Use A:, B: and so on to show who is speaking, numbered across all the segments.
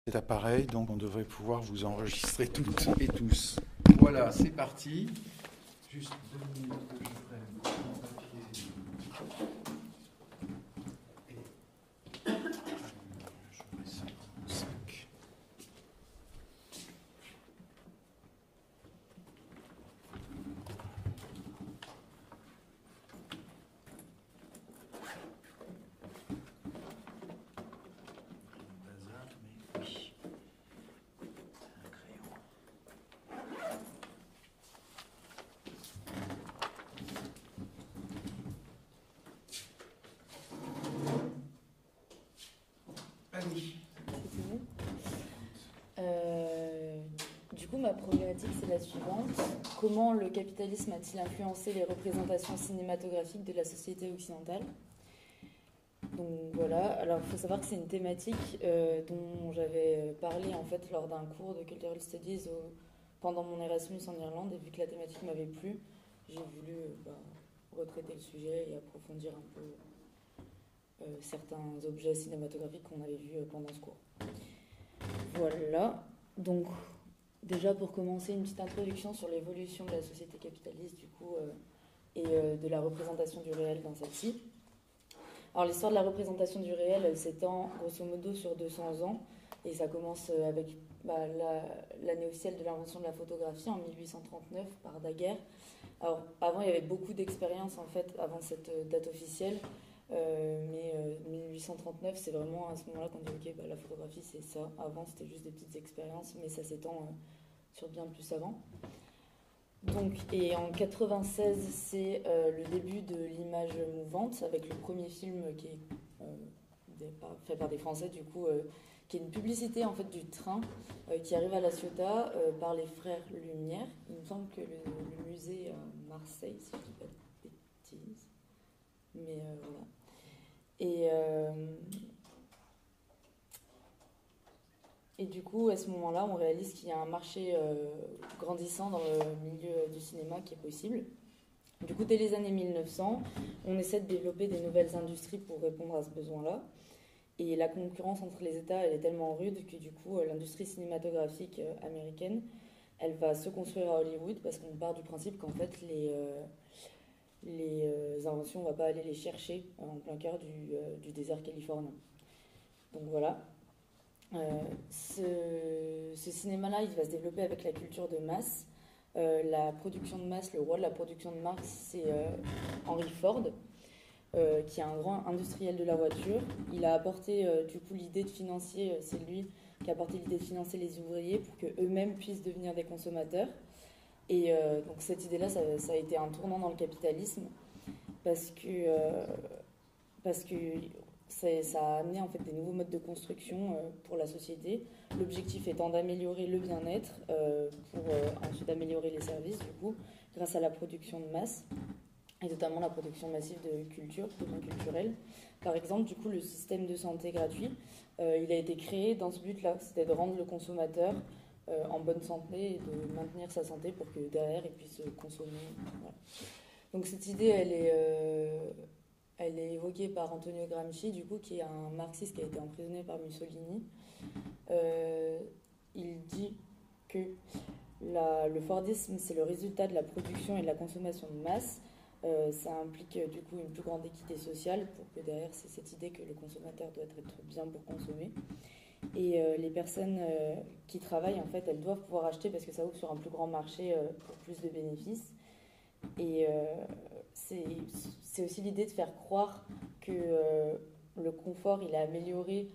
A: cet appareil, donc on devrait pouvoir vous enregistrer toutes et tous. Voilà, c'est parti. Juste 2 minutes que je prenne mon papier. Et je mets ça dans mon sac. Bazar, mais oui. Un crayon. Allez.
B: Du coup, ma problématique, c'est la suivante. Comment le capitalisme a-t-il influencé les représentations cinématographiques de la société occidentale? Donc voilà, alors il faut savoir que c'est une thématique dont j'avais parlé en fait lors d'un cours de Cultural Studies pendant mon Erasmus en Irlande, et vu que la thématique m'avait plu, j'ai voulu retraiter le sujet et approfondir un peu certains objets cinématographiques qu'on avait vus pendant ce cours. Voilà, donc déjà pour commencer, une petite introduction sur l'évolution de la société capitaliste du coup et de la représentation du réel dans celle-ci. Alors l'histoire de la représentation du réel, elle s'étend grosso modo sur 200 ans, et ça commence avec l'année officielle de l'invention de la photographie en 1839 par Daguerre. Alors avant, il y avait beaucoup d'expériences en fait avant cette date officielle, mais 1839, c'est vraiment à ce moment-là qu'on dit ok, la photographie c'est ça. Avant, c'était juste des petites expériences, mais ça s'étend sur bien plus avant. Donc, et en 96, c'est le début de l'image mouvante, avec le premier film qui est fait par des Français, du coup, qui est une publicité en fait du train qui arrive à La Ciotat par les frères Lumière. Il me semble que le musée à Marseille, si je ne dis pas de bêtises. Mais voilà. Et du coup, à ce moment-là, on réalise qu'il y a un marché grandissant dans le milieu du cinéma qui est possible. Du coup, dès les années 1900, on essaie de développer des nouvelles industries pour répondre à ce besoin-là. Et la concurrence entre les États, elle est tellement rude que du coup, l'industrie cinématographique américaine, elle va se construire à Hollywood, parce qu'on part du principe qu'en fait, les inventions, on ne va pas aller les chercher en plein cœur du désert californien. Donc voilà. Ce cinéma-là, il va se développer avec la culture de masse. La production de masse, le roi de la production de masse, c'est Henry Ford, qui est un grand industriel de la voiture. Il a apporté du coup l'idée de financer, c'est lui qui a apporté l'idée de financer les ouvriers pour qu'eux-mêmes puissent devenir des consommateurs. Et donc cette idée-là, ça a été un tournant dans le capitalisme, parce que ça a amené en fait des nouveaux modes de construction pour la société. L'objectif étant d'améliorer le bien-être pour ensuite améliorer les services, du coup, grâce à la production de masse, et notamment la production massive de culture, de biens culturels. Par exemple, du coup, le système de santé gratuit, il a été créé dans ce but-là, c'était de rendre le consommateur en bonne santé et de maintenir sa santé pour que derrière il puisse consommer. Voilà. Donc cette idée, elle est évoquée par Antonio Gramsci, du coup, qui est un marxiste qui a été emprisonné par Mussolini. Il dit que le Fordisme, c'est le résultat de la production et de la consommation de masse. Ça implique du coup une plus grande équité sociale, pour que derrière, c'est cette idée que le consommateur doit être bien pour consommer. Et les personnes qui travaillent, en fait, elles doivent pouvoir acheter parce que ça ouvre sur un plus grand marché pour plus de bénéfices. Et c'est aussi l'idée de faire croire que le confort, il est amélioré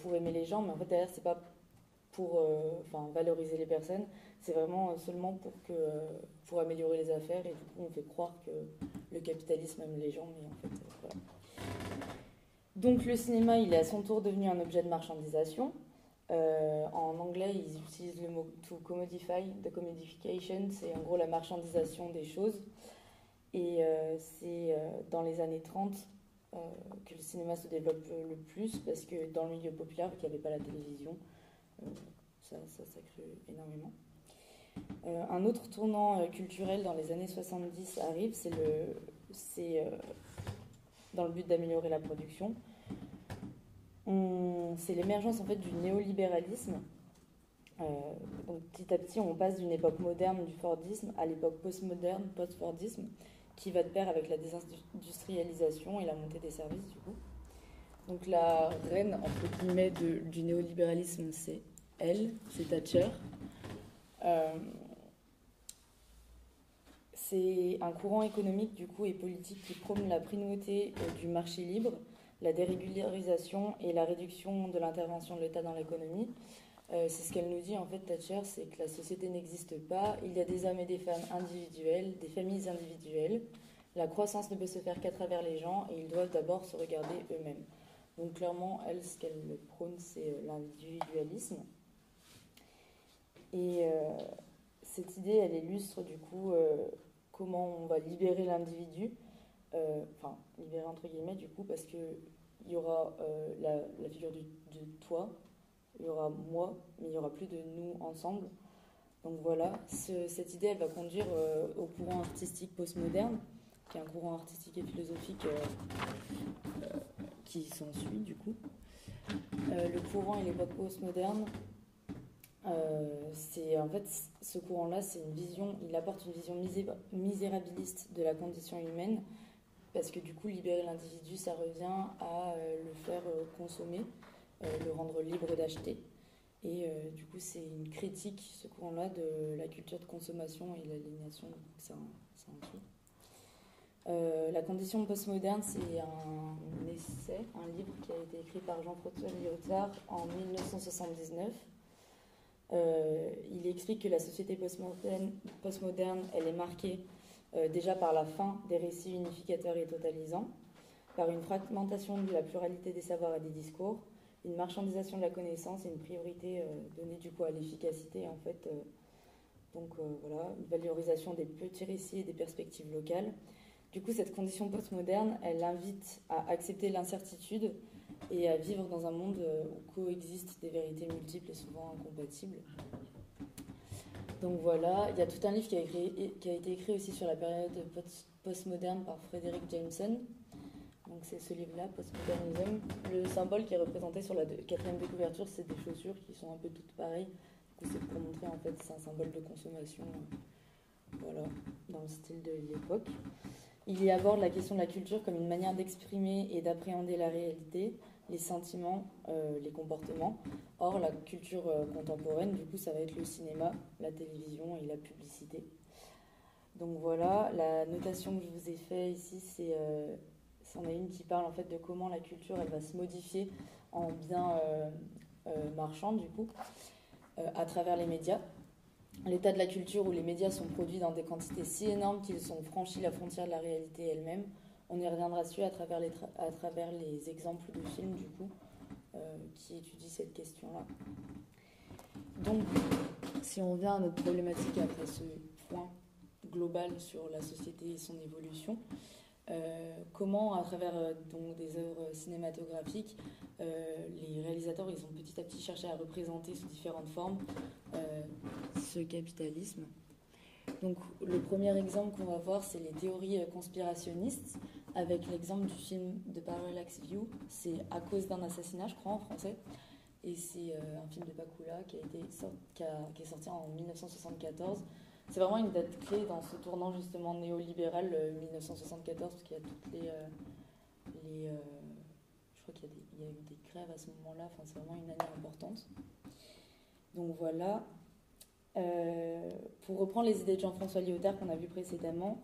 B: pour aimer les gens, mais en fait, derrière, c'est pas pour valoriser les personnes, c'est vraiment seulement pour améliorer les affaires, et du coup, on fait croire que le capitalisme aime les gens, mais en fait, voilà. Donc, le cinéma, il est à son tour devenu un objet de marchandisation. En anglais, ils utilisent le mot to commodify, the commodification, c'est en gros la marchandisation des choses. Et c'est dans les années 30 que le cinéma se développe le plus, parce que dans le milieu populaire, vu qu'il n'y avait pas la télévision, ça crée énormément. Un autre tournant culturel dans les années 70 arrive, c'est dans le but d'améliorer la production. c'est l'émergence en fait du néolibéralisme. Donc petit à petit, on passe d'une époque moderne du Fordisme à l'époque postmoderne, post-Fordisme, qui va de pair avec la désindustrialisation et la montée des services du coup. Donc la reine entre guillemets du néolibéralisme, c'est Thatcher. C'est un courant économique du coup et politique qui prône la primauté du marché libre, la dérégularisation et la réduction de l'intervention de l'État dans l'économie. C'est ce qu'elle nous dit en fait, Thatcher, c'est que la société n'existe pas, il y a des hommes et des femmes individuels, des familles individuelles, la croissance ne peut se faire qu'à travers les gens et ils doivent d'abord se regarder eux-mêmes. Donc clairement, elle, ce qu'elle prône, c'est l'individualisme. Et cette idée, elle illustre du coup comment on va libérer l'individu, enfin libérer entre guillemets du coup, parce qu'il y aura la figure de toi, il y aura moi, mais il n'y aura plus de nous ensemble. Donc voilà, cette idée, elle va conduire au courant artistique postmoderne, qui est un courant artistique et philosophique qui s'ensuit du coup. Le courant et l'époque postmoderne, c'est en fait ce courant-là, c'est une vision, il apporte une vision misérabiliste de la condition humaine, parce que du coup, libérer l'individu, ça revient à le faire consommer, le rendre libre d'acheter. Et du coup, c'est une critique, ce courant-là, de la culture de consommation et l'aliénation. Donc ça inclut. La condition postmoderne, c'est un essai, un livre qui a été écrit par Jean-François Lyotard en 1979. Il explique que la société postmoderne, elle est marquée déjà par la fin des récits unificateurs et totalisants, par une fragmentation de la pluralité des savoirs et des discours, une marchandisation de la connaissance et une priorité donnée du coup à l'efficacité en fait. Voilà, une valorisation des petits récits et des perspectives locales. Du coup, cette condition postmoderne, elle invite à accepter l'incertitude et à vivre dans un monde où coexistent des vérités multiples et souvent incompatibles. Donc voilà, il y a tout un livre qui a été écrit aussi sur la période postmoderne par Frederick Jameson. Donc c'est ce livre-là, Postmodernism. Le symbole qui est représenté sur la quatrième de couverture, c'est des chaussures qui sont un peu toutes pareilles. Du coup, c'est pour montrer en fait c'est un symbole de consommation, voilà, dans le style de l'époque. Il y aborde la question de la culture comme une manière d'exprimer et d'appréhender la réalité, les sentiments, les comportements. Or, la culture contemporaine, du coup, ça va être le cinéma, la télévision et la publicité. Donc voilà, la notation que je vous ai faite ici, c'en est une qui parle en fait de comment la culture, elle va se modifier en bien marchand, du coup, à travers les médias. L'état de la culture où les médias sont produits dans des quantités si énormes qu'ils ont franchi la frontière de la réalité elle-même. On y reviendra dessus à travers les exemples de films, du coup, qui étudient cette question-là. Donc, si on revient à notre problématique après ce point global sur la société et son évolution, comment, à travers donc, des œuvres cinématographiques, les réalisateurs ils ont petit à petit cherché à représenter sous différentes formes ce capitalisme. Donc le premier exemple qu'on va voir, c'est les théories conspirationnistes, avec l'exemple du film de Parallax View. C'est À cause d'un assassinat, je crois, en français. Et c'est un film de Pakula qui est sorti en 1974. C'est vraiment une date clé dans ce tournant justement néolibéral 1974, parce qu'il y a toutes je crois qu'il y a eu des grèves à ce moment-là, enfin, c'est vraiment une année importante. Donc voilà. Pour reprendre les idées de Jean-François Lyotard qu'on a vu précédemment,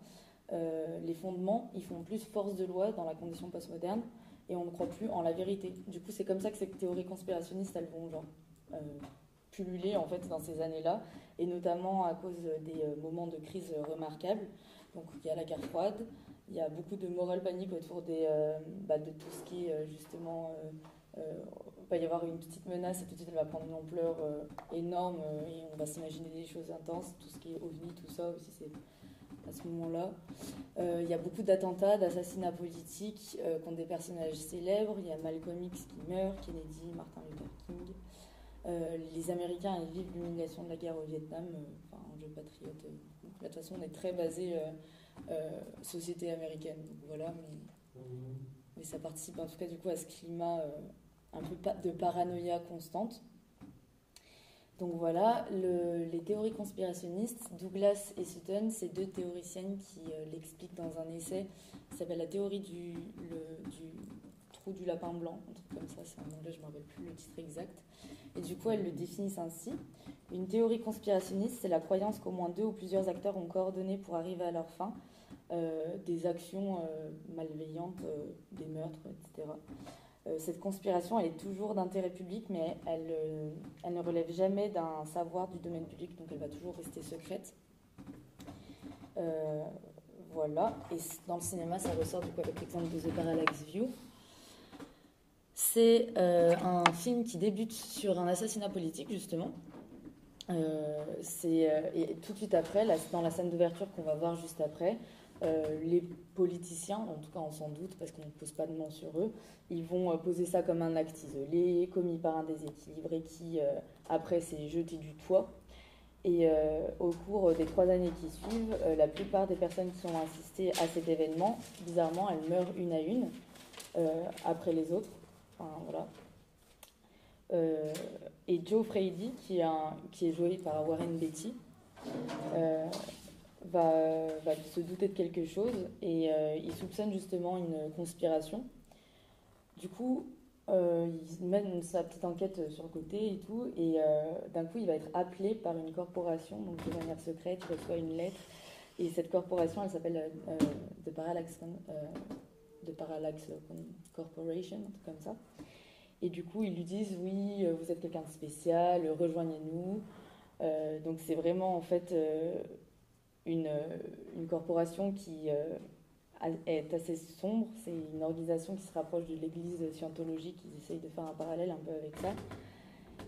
B: les fondements, ils font plus force de loi dans la condition postmoderne et on ne croit plus en la vérité. Du coup, c'est comme ça que ces théories conspirationnistes, elles vont pulluler en fait dans ces années-là, et notamment à cause des moments de crise remarquables. Donc il y a la guerre froide, il y a beaucoup de moral panique autour de tout ce qui est justement... il va y avoir une petite menace et tout de suite elle va prendre une ampleur énorme et on va s'imaginer des choses intenses, tout ce qui est OVNI, tout ça aussi c'est à ce moment-là. Il y a beaucoup d'attentats, d'assassinats politiques contre des personnages célèbres. Il y a Malcolm X qui meurt, Kennedy, Martin Luther King. Les Américains ils vivent l'humiliation de la guerre au Vietnam, enjeu patriote. Donc, là, de toute façon, on est très basé société américaine. Donc, voilà, mais ça participe en tout cas du coup à ce climat un peu de paranoïa constante. Donc voilà, les théories conspirationnistes, Douglas et Sutton, c'est deux théoriciennes qui l'expliquent dans un essai qui s'appelle la théorie du trou du lapin blanc, un truc comme ça, c'est en anglais, je ne me rappelle plus le titre exact. Et du coup, elles le définissent ainsi. Une théorie conspirationniste, c'est la croyance qu'au moins 2 ou plusieurs acteurs ont coordonné pour arriver à leur fin, des actions malveillantes, des meurtres, etc. Cette conspiration, elle est toujours d'intérêt public, mais elle ne relève jamais d'un savoir du domaine public, donc elle va toujours rester secrète. Voilà, et dans le cinéma, ça ressort du coup avec l'exemple de The Parallax View. C'est un film qui débute sur un assassinat politique, justement. Et tout de suite après, dans la scène d'ouverture qu'on va voir juste après, les politiciens, en tout cas on s'en doute parce qu'on ne pose pas de nom sur eux, ils vont poser ça comme un acte isolé, commis par un déséquilibré qui, après, s'est jeté du toit. Et au cours des 3 années qui suivent, la plupart des personnes qui ont assisté à cet événement, bizarrement, elles meurent une à une, après les autres. Enfin, voilà. Et Joe Frady, qui est joué par Warren Beatty, va se douter de quelque chose et il soupçonne justement une conspiration. Du coup, il mène sa petite enquête sur le côté et tout, et d'un coup, il va être appelé par une corporation, donc de manière secrète, il reçoit une lettre, et cette corporation, elle s'appelle The Parallax Corporation, un truc comme ça. Et du coup, ils lui disent, oui, vous êtes quelqu'un de spécial, rejoignez-nous. Donc c'est vraiment en fait une corporation qui est assez sombre. C'est une organisation qui se rapproche de l'église scientologique. Ils essayent de faire un parallèle un peu avec ça.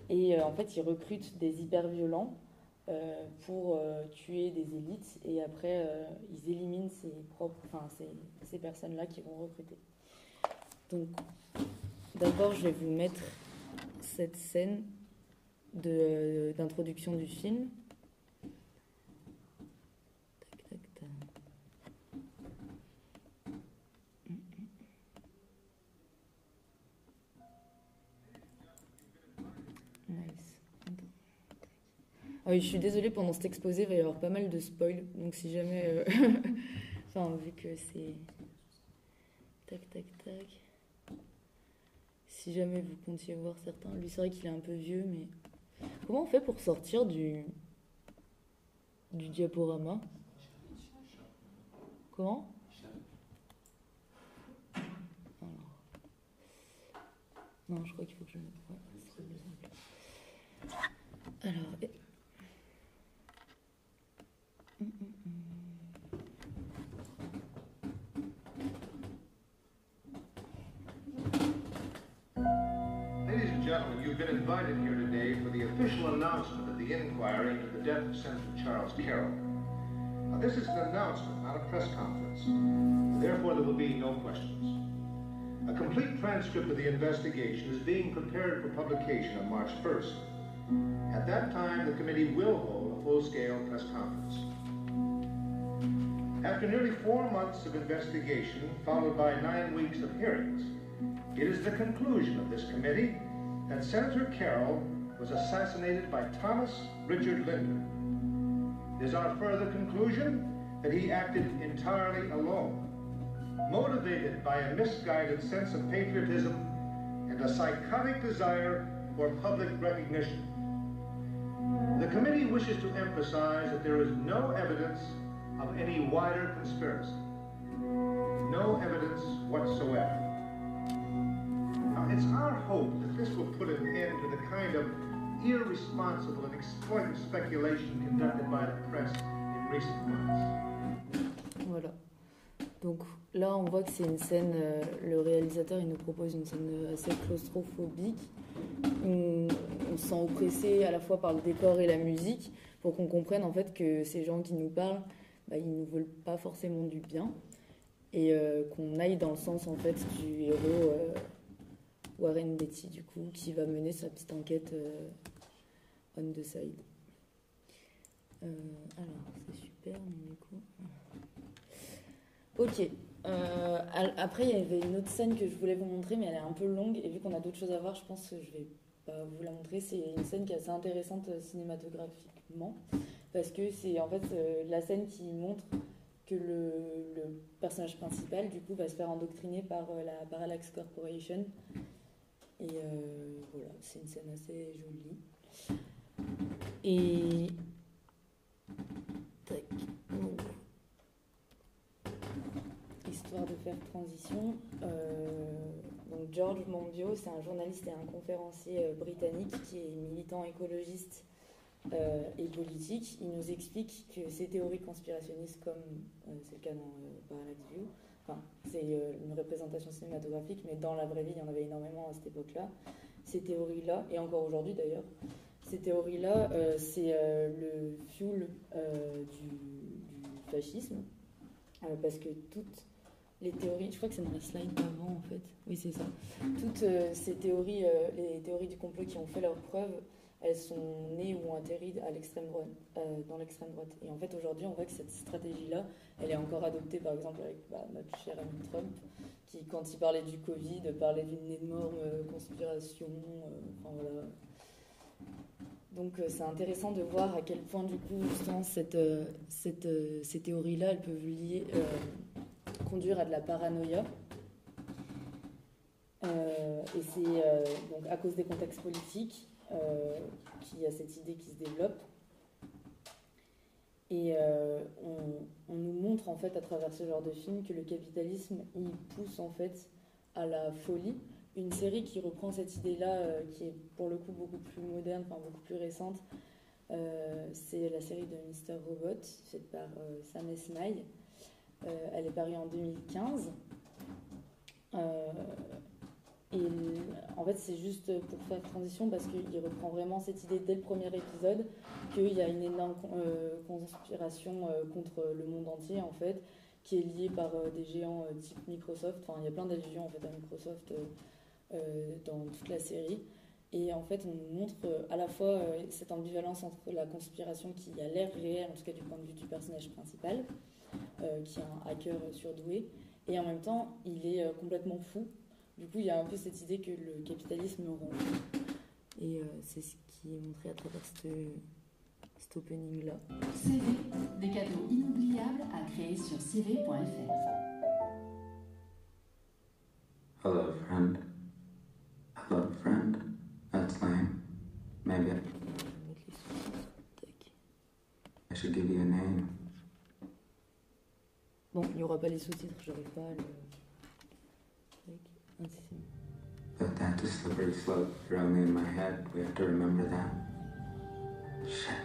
B: Et en fait, ils recrutent des hyper-violents pour tuer des élites. Et après, ils éliminent ces personnes-là qui vont recruter. Donc, d'abord, je vais vous mettre cette scène d'introduction du film. Tac, tac, tac. Nice. Ah oui, je suis désolée, pendant cet exposé, il va y avoir pas mal de spoil. Donc si jamais... Enfin, vu que c'est... Tac, tac, tac. Si jamais vous comptiez voir certains... Lui, c'est vrai qu'il est un peu vieux, mais... Comment on fait pour sortir du diaporama? Comment? Alors... Non, je crois qu'il faut que je... Ouais, ce serait plus simple. Alors...
C: Ladies and gentlemen, you've been invited here today for the official announcement of the inquiry into the death of Senator Charles Carroll. Now, this is an announcement, not a press conference. Therefore, there will be no questions. A complete transcript of the investigation is being prepared for publication on March 1st. At that time, the committee will hold a full-scale press conference. After nearly 4 months of investigation, followed by 9 weeks of hearings, it is the conclusion of this committee that Senator Carroll was assassinated by Thomas Richard Linder. It is our further conclusion that he acted entirely alone, motivated by a misguided sense of patriotism and a psychotic desire for public recognition. The committee wishes to emphasize that there is no evidence of any wider conspiracy. No evidence whatsoever. Now, it's our hope that this will put an end to the kind of irresponsible and exploitive speculation conducted by the press in recent months.
B: Voilà. Donc là, on voit que c'est une scène, le réalisateur, il nous propose une scène assez claustrophobique. On se sent oppressé à la fois par le décor et la musique, pour qu'on comprenne en fait que ces gens qui nous parlent, ils nous veulent pas forcément du bien, et qu'on aille dans le sens en fait du héros Warren Beatty, du coup, qui va mener sa petite enquête on the side. Alors, c'est super, mais du coup... Ok, Après, il y avait une autre scène que je voulais vous montrer, mais elle est un peu longue, et vu qu'on a d'autres choses à voir, je pense que je vais pas vous la montrer. C'est une scène qui est assez intéressante cinématographiquement, parce que c'est en fait la scène qui montre que le personnage principal, du coup, va se faire endoctriner par la Parallax Corporation. Et voilà, c'est une scène assez jolie. Et... Tac. Histoire de faire transition, donc George Monbiot, c'est un journaliste et un conférencier britannique qui est militant écologiste et politique. Il nous explique que ces théories conspirationnistes, comme c'est le cas dans Parallax View, enfin, c'est une représentation cinématographique, mais dans la vraie vie, il y en avait énormément à cette époque-là. Ces théories-là, et encore aujourd'hui d'ailleurs, ces théories-là, c'est le fuel du fascisme, parce que toutes les théories, je crois que c'est dans les slides d'avant en fait, oui c'est ça, toutes ces théories, les théories du complot qui ont fait leurs preuves, elles sont nées ou ont atterri à l'extrême droite, dans l'extrême droite. Et en fait aujourd'hui on voit que cette stratégie-là, elle est encore adoptée par exemple avec notre cher ami Trump, qui quand il parlait du Covid, parlait d'une énorme conspiration, enfin voilà. Donc c'est intéressant de voir à quel point du coup justement ces théories-là, elles peuvent conduire à de la paranoïa. Et c'est donc à cause des contextes politiques qu'il y a cette idée qui se développe. Et on nous montre en fait à travers ce genre de film que le capitalisme il pousse en fait à la folie. Une série qui reprend cette idée-là, qui est pour le coup beaucoup plus moderne, enfin beaucoup plus récente, c'est la série de Mr. Robot, faite par Sam Esmail. Elle est parue en 2015. Et en fait, c'est juste pour faire transition parce qu'il reprend vraiment cette idée dès le premier épisode qu'il y a une énorme conspiration contre le monde entier en fait, qui est liée par des géants type Microsoft. Enfin, il y a plein d'allusions en fait à Microsoft dans toute la série. Et en fait, on nous montre à la fois cette ambivalence entre la conspiration qui a l'air réelle, en tout cas du point de vue du personnage principal, qui est un hacker surdoué, et en même temps, il est complètement fou. Du coup, il y a un peu cette idée que le capitalisme rend fou. Et c'est ce qui est montré à travers cet opening-là.
D: CV, des cadeaux inoubliables à créer sur cv.fr.
E: Hello, friend. Hello, friend. That's lame. Maybe I should give you a name.
B: Bon, il n'y aura pas les sous-titres, j'arrive pas à le...
E: But that's a slippery slope. You're only in my head. We have to remember that. Shit.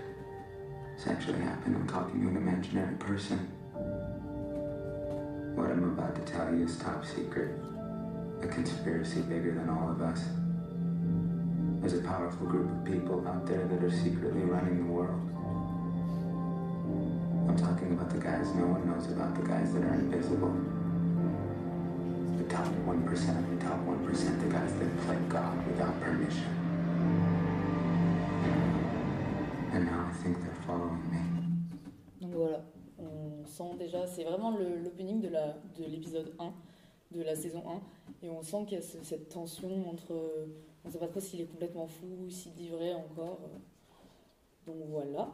E: This actually happened. I'm talking to an imaginary person. What I'm about to tell you is top secret. A conspiracy bigger than all of us. There's a powerful group of people out there that are secretly running the world. I'm talking about the guys no one knows about, the guys that are invisible. The top 1% of the top 1%, the guys that play God without permission. And now I think they're following me.
B: Donc voilà, on sent déjà, c'est vraiment l'opening de l'épisode 1, de la saison 1, et on sent qu'il y a cette tension entre, on ne sait pas trop s'il est complètement fou, s'il dit vrai encore. Donc voilà.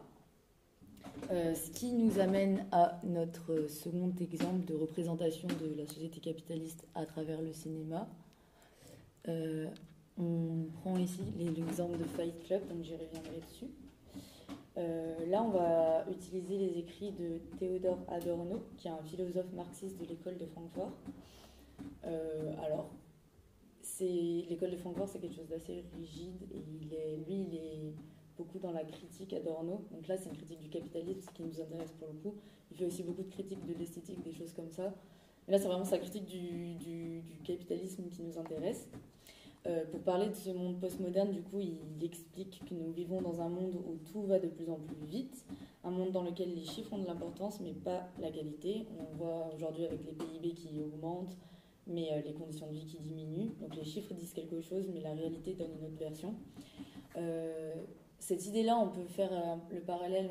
B: Ce qui nous amène à notre second exemple de représentation de la société capitaliste à travers le cinéma. On prend ici l'exemple de Fight Club, donc j'y reviendrai dessus. Là, on va utiliser les écrits de Theodor Adorno, qui est un philosophe marxiste de l'école de Francfort. Alors, l'école de Francfort, c'est quelque chose d'assez rigide, et il est beaucoup dans la critique Adorno. Donc là, c'est une critique du capitalisme, ce qui nous intéresse pour le coup. Il fait aussi beaucoup de critiques de l'esthétique, des choses comme ça. Et là, c'est vraiment sa critique du capitalisme qui nous intéresse. Pour parler de ce monde postmoderne, du coup, il explique que nous vivons dans un monde où tout va de plus en plus vite, un monde dans lequel les chiffres ont de l'importance, mais pas la qualité. On voit aujourd'hui avec les PIB qui augmentent, mais les conditions de vie qui diminuent. Donc les chiffres disent quelque chose, mais la réalité donne une autre version. Cette idée-là, on peut faire le parallèle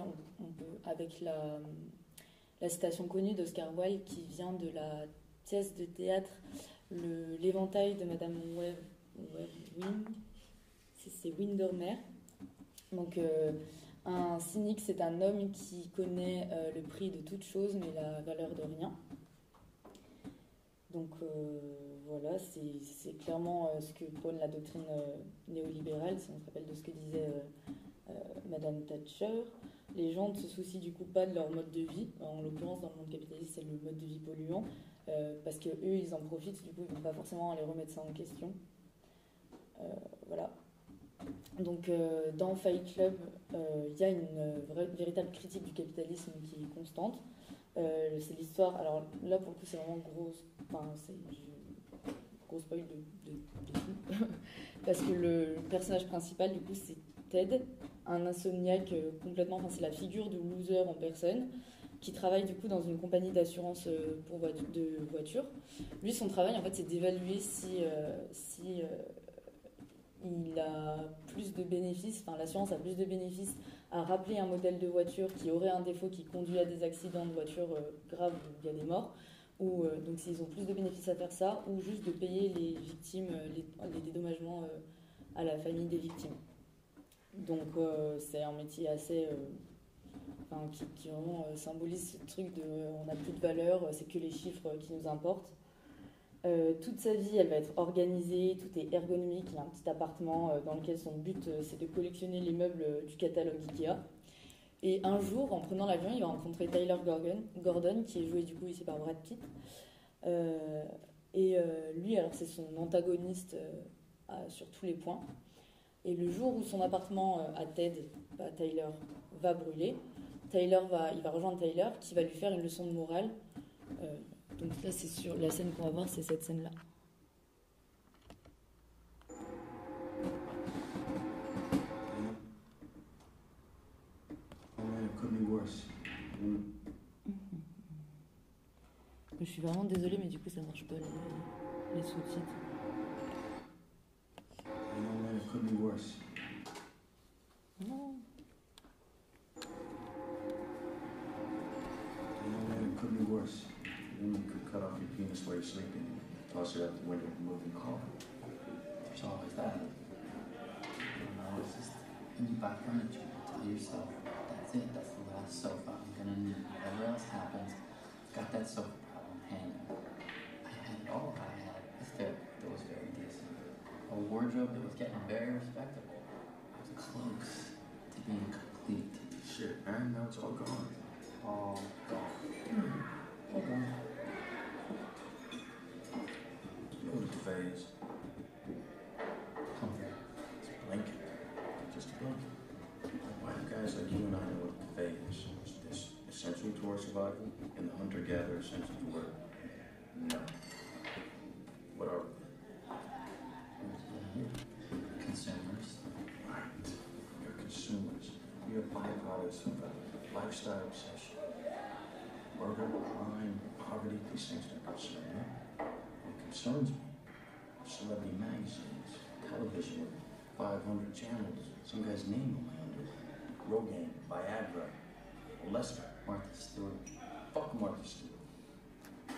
B: avec la citation connue d'Oscar Wilde qui vient de la pièce de théâtre, L'éventail de Madame Wing, c'est Windermere. Donc, un cynique, c'est un homme qui connaît le prix de toute chose, mais la valeur de rien. Donc, voilà, c'est clairement ce que prône la doctrine néolibérale, si on se rappelle de ce que disait Madame Thatcher. Les gens ne se soucient du coup pas de leur mode de vie. En l'occurrence, dans le monde capitaliste, c'est le mode de vie polluant, parce qu'eux, ils en profitent, du coup, ils ne vont pas forcément aller remettre ça en question. Voilà. Donc, dans Fight Club, il y a une véritable critique du capitalisme qui est constante. C'est l'histoire. Alors là, pour le coup, c'est vraiment gros. Enfin, c'est gros spoil de tout. Parce que le personnage principal, du coup, c'est Ted, un insomniaque complètement. Enfin, c'est la figure de loser en personne qui travaille du coup dans une compagnie d'assurance de voitures. Lui, son travail, en fait, c'est d'évaluer si il a plus de bénéfices, enfin l'assurance a plus de bénéfices à rappeler un modèle de voiture qui aurait un défaut qui conduit à des accidents de voiture graves où il y a des morts, ou donc s'ils ont plus de bénéfices à faire ça, ou juste de payer les victimes, les dédommagements à la famille des victimes. Donc c'est un métier assez... qui vraiment symbolise ce truc de on n'a plus de valeur, c'est que les chiffres qui nous importent. Toute sa vie, elle va être organisée, tout est ergonomique. Il a un petit appartement dans lequel son but, c'est de collectionner les meubles du catalogue Ikea. Et un jour, en prenant l'avion, il va rencontrer Tyler Gordon, qui est joué du coup ici par Brad Pitt. Lui, alors c'est son antagoniste sur tous les points. Et le jour où son appartement à Ted, Tyler, va brûler, il va rejoindre Tyler, qui va lui faire une leçon de morale. Donc là, c'est sur la scène qu'on va voir, c'est cette scène-là. Je suis vraiment désolée, mais du coup, ça marche pas les sous-titres. Non.
F: You could cut off your penis while you're sleeping and toss it out the window of a moving car.
G: There's always that. It's just when you buy furniture, you tell yourself, that's it, that's the last sofa I'm gonna need. Whatever else happens, got that sofa problem handled. I had it all. I had a fit that was very decent, a wardrobe that was getting very respectable. I was close to being complete.
F: Shit, man, now it's all gone.
G: All gone.
F: All gone. You know what a duvet is?
G: Comfort.
F: It's a blanket. Just a blanket. Why do guys like you and I know what a duvet is? Is this essential to our survival? And the hunter-gatherer essential to work? No. What are we?
G: Consumers.
F: Right. We are consumers. We are byproducts of a lifestyle obsession. Murder, crime, poverty, these things don't concern me. What concerns me are celebrity magazines, television with 500 channels, some guy's name on my under. Rogaine, Viagra, Lester,
G: Martha Stewart.
F: fuck Martha Stewart.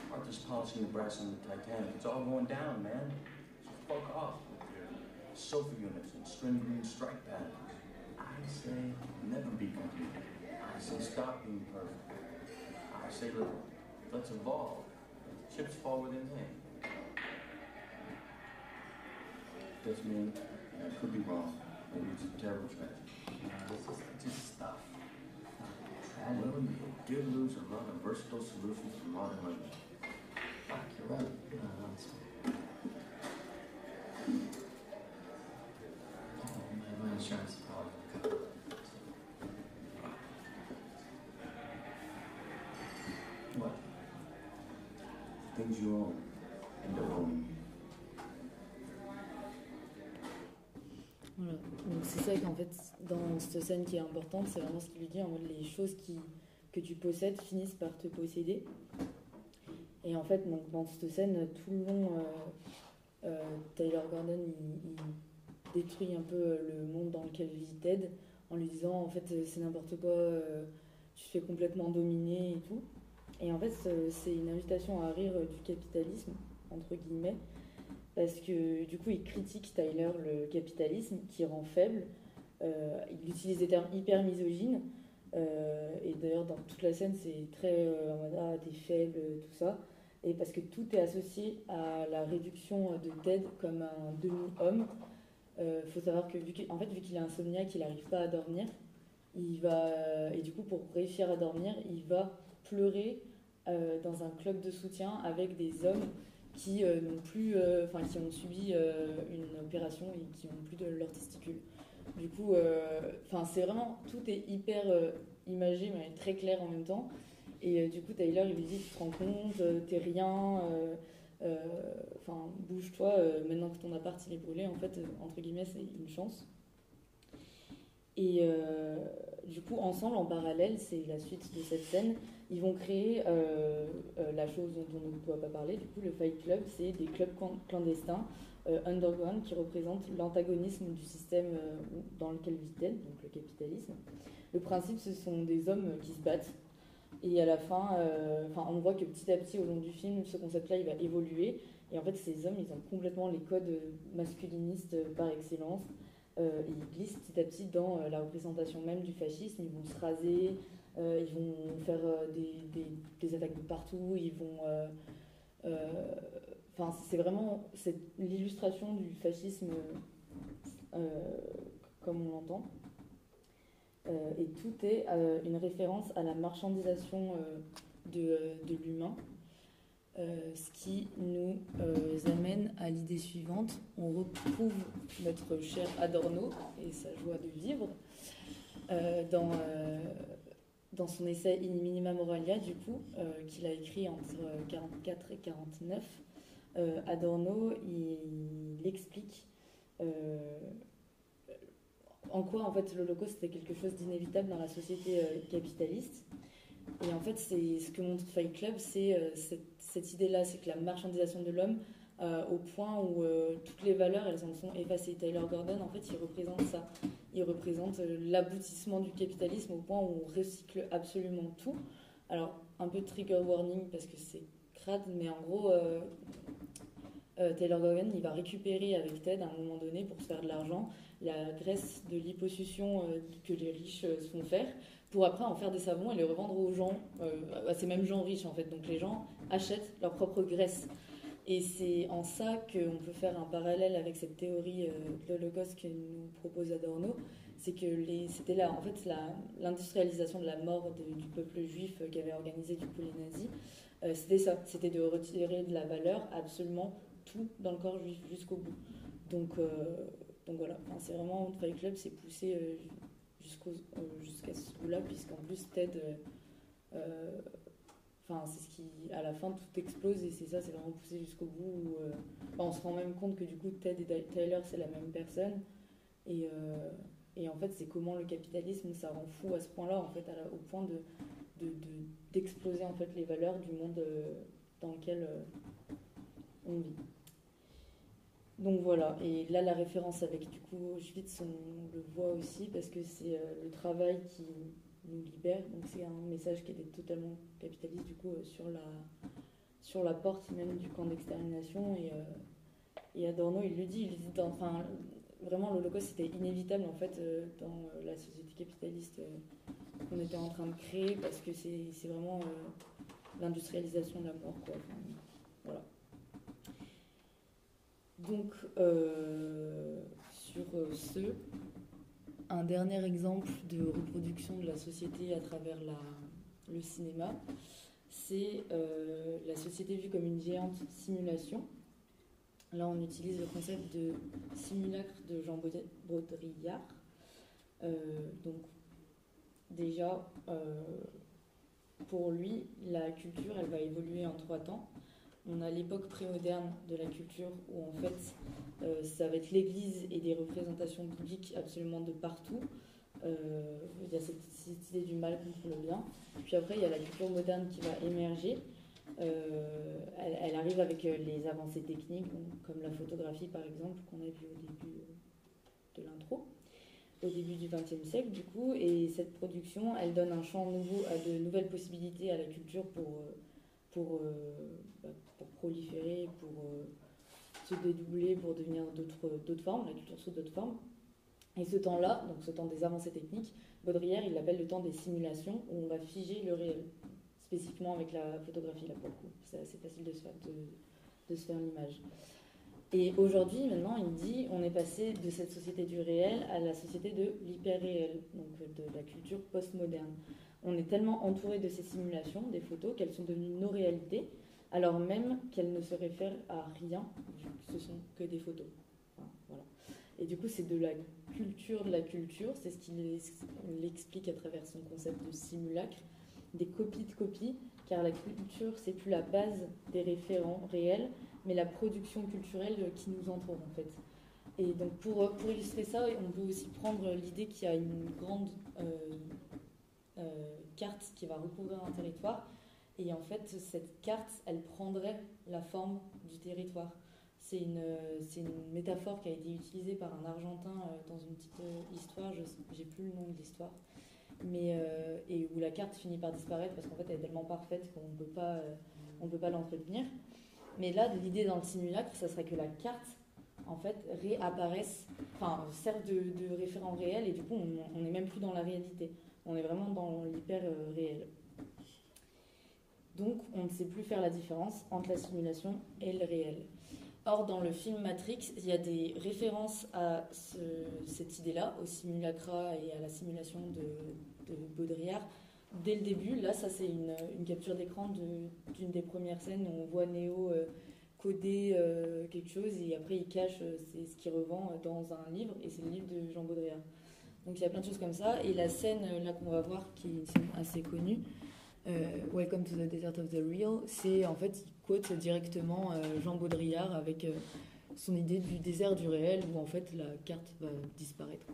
F: Martha's polishing the brass on the Titanic. It's all going down, man. So fuck off with your sofa units and string green strike patterns. I say never be complete. I say stop being perfect. I say let's evolve. Chips fall where they may. That's me. I could be wrong. Maybe it's a terrible tragedy.
G: This is just stuff.
F: Well,
G: Tragedy.
F: you did lose a lot of versatile solutions to modern living.
G: Fuck, you're right. My insurance is probably going to cover it. What?
F: Things you own end up owning you.
B: Voilà. Donc c'est ça qu'en fait, dans cette scène qui est importante, c'est vraiment ce qu'il lui dit, en mode les choses que tu possèdes finissent par te posséder. Et en fait, donc, dans cette scène, tout le long, Tyler Gordon, il détruit un peu le monde dans lequel vit Ted, en lui disant, en fait, c'est n'importe quoi, tu te fais complètement dominer et tout. Et en fait, c'est une invitation à rire du capitalisme, entre guillemets, parce que du coup, il critique Tyler le capitalisme qui rend faible. Il utilise des termes hyper misogynes. Et d'ailleurs, dans toute la scène, c'est très en mode ah, t'es faible, tout ça. Et parce que tout est associé à la réduction de Ted comme un demi-homme. Faut savoir que vu qu'il est insomniaque, il n'arrive pas à dormir. Et du coup, pour réussir à dormir, il va pleurer dans un club de soutien avec des hommes qui n'ont plus, qui ont subi une opération et qui n'ont plus de leurs testicules. Du coup, c'est vraiment, tout est hyper imagé, mais très clair en même temps. Et du coup, Tyler, il lui dit, tu te rends compte, t'es rien, bouge-toi, maintenant que ton appart il est brûlé, en fait, entre guillemets, c'est une chance. Et du coup, ensemble, en parallèle, c'est la suite de cette scène, ils vont créer la chose dont on ne doit pas parler. Du coup, le Fight Club, c'est des clubs clandestins underground qui représentent l'antagonisme du système dans lequel vit Ted, donc le capitalisme. Le principe, ce sont des hommes qui se battent. Et à la fin, on voit que petit à petit, au long du film, ce concept-là, il va évoluer. Et en fait, ces hommes, ils ont complètement les codes masculinistes par excellence. Ils glissent petit à petit dans la représentation même du fascisme. Ils vont se raser, ils vont faire des attaques de partout, ils vont... c'est vraiment l'illustration du fascisme comme on l'entend. Et tout est une référence à la marchandisation de l'humain. Ce qui nous amène à l'idée suivante. On retrouve notre cher Adorno et sa joie de vivre dans son essai In Minima Moralia, du coup, qu'il a écrit entre 1944 et 1949. Adorno, il explique en quoi en fait l'Holocauste était quelque chose d'inévitable dans la société capitaliste. Et en fait, c'est ce que montre Fight Club, c'est cette idée-là, c'est que la marchandisation de l'homme, au point où toutes les valeurs, elles en sont effacées. Tyler Gordon, en fait, il représente ça. Il représente l'aboutissement du capitalisme au point où on recycle absolument tout. Alors, un peu trigger warning parce que c'est crade, mais en gros, Tyler Gordon, il va récupérer avec Ted à un moment donné pour se faire de l'argent la graisse de liposuction que les riches se font faire, pour après en faire des savons et les revendre aux gens, à ces mêmes gens riches en fait. Donc les gens achètent leur propre graisse. Et c'est en ça qu'on peut faire un parallèle avec cette théorie de l'Holocauste que nous propose Adorno. C'est que c'était là, en fait, l'industrialisation de la mort du peuple juif qu'avaient organisé du coup les nazis. C'était ça, c'était de retirer de la valeur absolument tout dans le corps juif jusqu'au bout. Donc voilà, c'est vraiment Fight Club, c'est poussé jusqu'à ce bout-là, puisqu'en plus Ted, c'est ce qui, à la fin, tout explose et c'est vraiment poussé jusqu'au bout. Où, on se rend même compte que du coup Ted et Tyler c'est la même personne et en fait c'est comment le capitalisme ça rend fou à ce point-là en fait, au point d'exploser en fait les valeurs du monde dans lequel on vit. Donc voilà, et là la référence avec du coup Auschwitz, on le voit aussi parce que c'est le travail qui nous libère, donc c'est un message qui est totalement capitaliste du coup sur la porte même du camp d'extermination et Adorno il le dit vraiment l'Holocauste c'était inévitable en fait dans la société capitaliste qu'on était en train de créer parce que c'est vraiment l'industrialisation de la mort quoi. Voilà. Donc, sur un dernier exemple de reproduction de la société à travers le cinéma, c'est la société vue comme une géante simulation. Là, on utilise le concept de simulacre de Jean Baudrillard. Donc, déjà, pour lui, la culture, elle va évoluer en 3 temps. On a l'époque prémoderne de la culture où en fait ça va être l'église et des représentations bibliques absolument de partout. Il y a cette idée du mal contre le bien. Puis après il y a la culture moderne qui va émerger. Elle arrive avec les avancées techniques, donc, comme la photographie par exemple qu'on a vu au début de l'intro. au début du XXe siècle, du coup, et cette production, elle donne un champ nouveau à de nouvelles possibilités à la culture pour proliférer, pour se dédoubler, pour devenir d'autres formes, la culture sous d'autres formes. Et ce temps-là, donc ce temps des avancées techniques, Baudrillard, il l'appelle le temps des simulations, où on va figer le réel, spécifiquement avec la photographie, là, pour le coup. C'est assez facile de se faire l'image. Et aujourd'hui, maintenant, il dit, on est passé de cette société du réel à la société de l'hyper-réel, donc de la culture postmoderne. On est tellement entouré de ces simulations, des photos, qu'elles sont devenues nos réalités, alors même qu'elles ne se réfèrent à rien, vu que ce sont que des photos. Enfin, voilà. Et du coup, c'est de la culture, c'est ce qu'il explique à travers son concept de simulacre, des copies de copies, car la culture, c'est plus la base des référents réels, mais la production culturelle qui nous entoure, en fait. Et donc, pour illustrer ça, on peut aussi prendre l'idée qu'il y a une grande carte qui va recouvrir un territoire, et en fait, cette carte, elle prendrait la forme du territoire. C'est une métaphore qui a été utilisée par un Argentin dans une petite histoire, j'ai plus le nom de l'histoire, mais et où la carte finit par disparaître parce qu'en fait elle est tellement parfaite qu'on ne peut pas l'entretenir. Mais là, l'idée dans le simulacre, ça serait que la carte, en fait, réapparaisse, enfin, serve de référent réel, et du coup, on n'est même plus dans la réalité. On est vraiment dans l'hyper réel. Donc, on ne sait plus faire la différence entre la simulation et le réel. Or, dans le film Matrix, il y a des références à cette idée-là, au simulacra et à la simulation de Baudrillard. Dès le début, là, ça c'est une capture d'écran d'une des premières scènes où on voit Neo coder quelque chose et après il cache c'est ce qu'il revend dans un livre, et c'est le livre de Jean Baudrillard. Donc il y a plein de choses comme ça, et la scène là qu'on va voir, qui est une scène assez connue, Welcome to the Desert of the Real, c'est en fait, il quote directement Jean Baudrillard avec son idée du désert du réel, où en fait la carte va disparaître.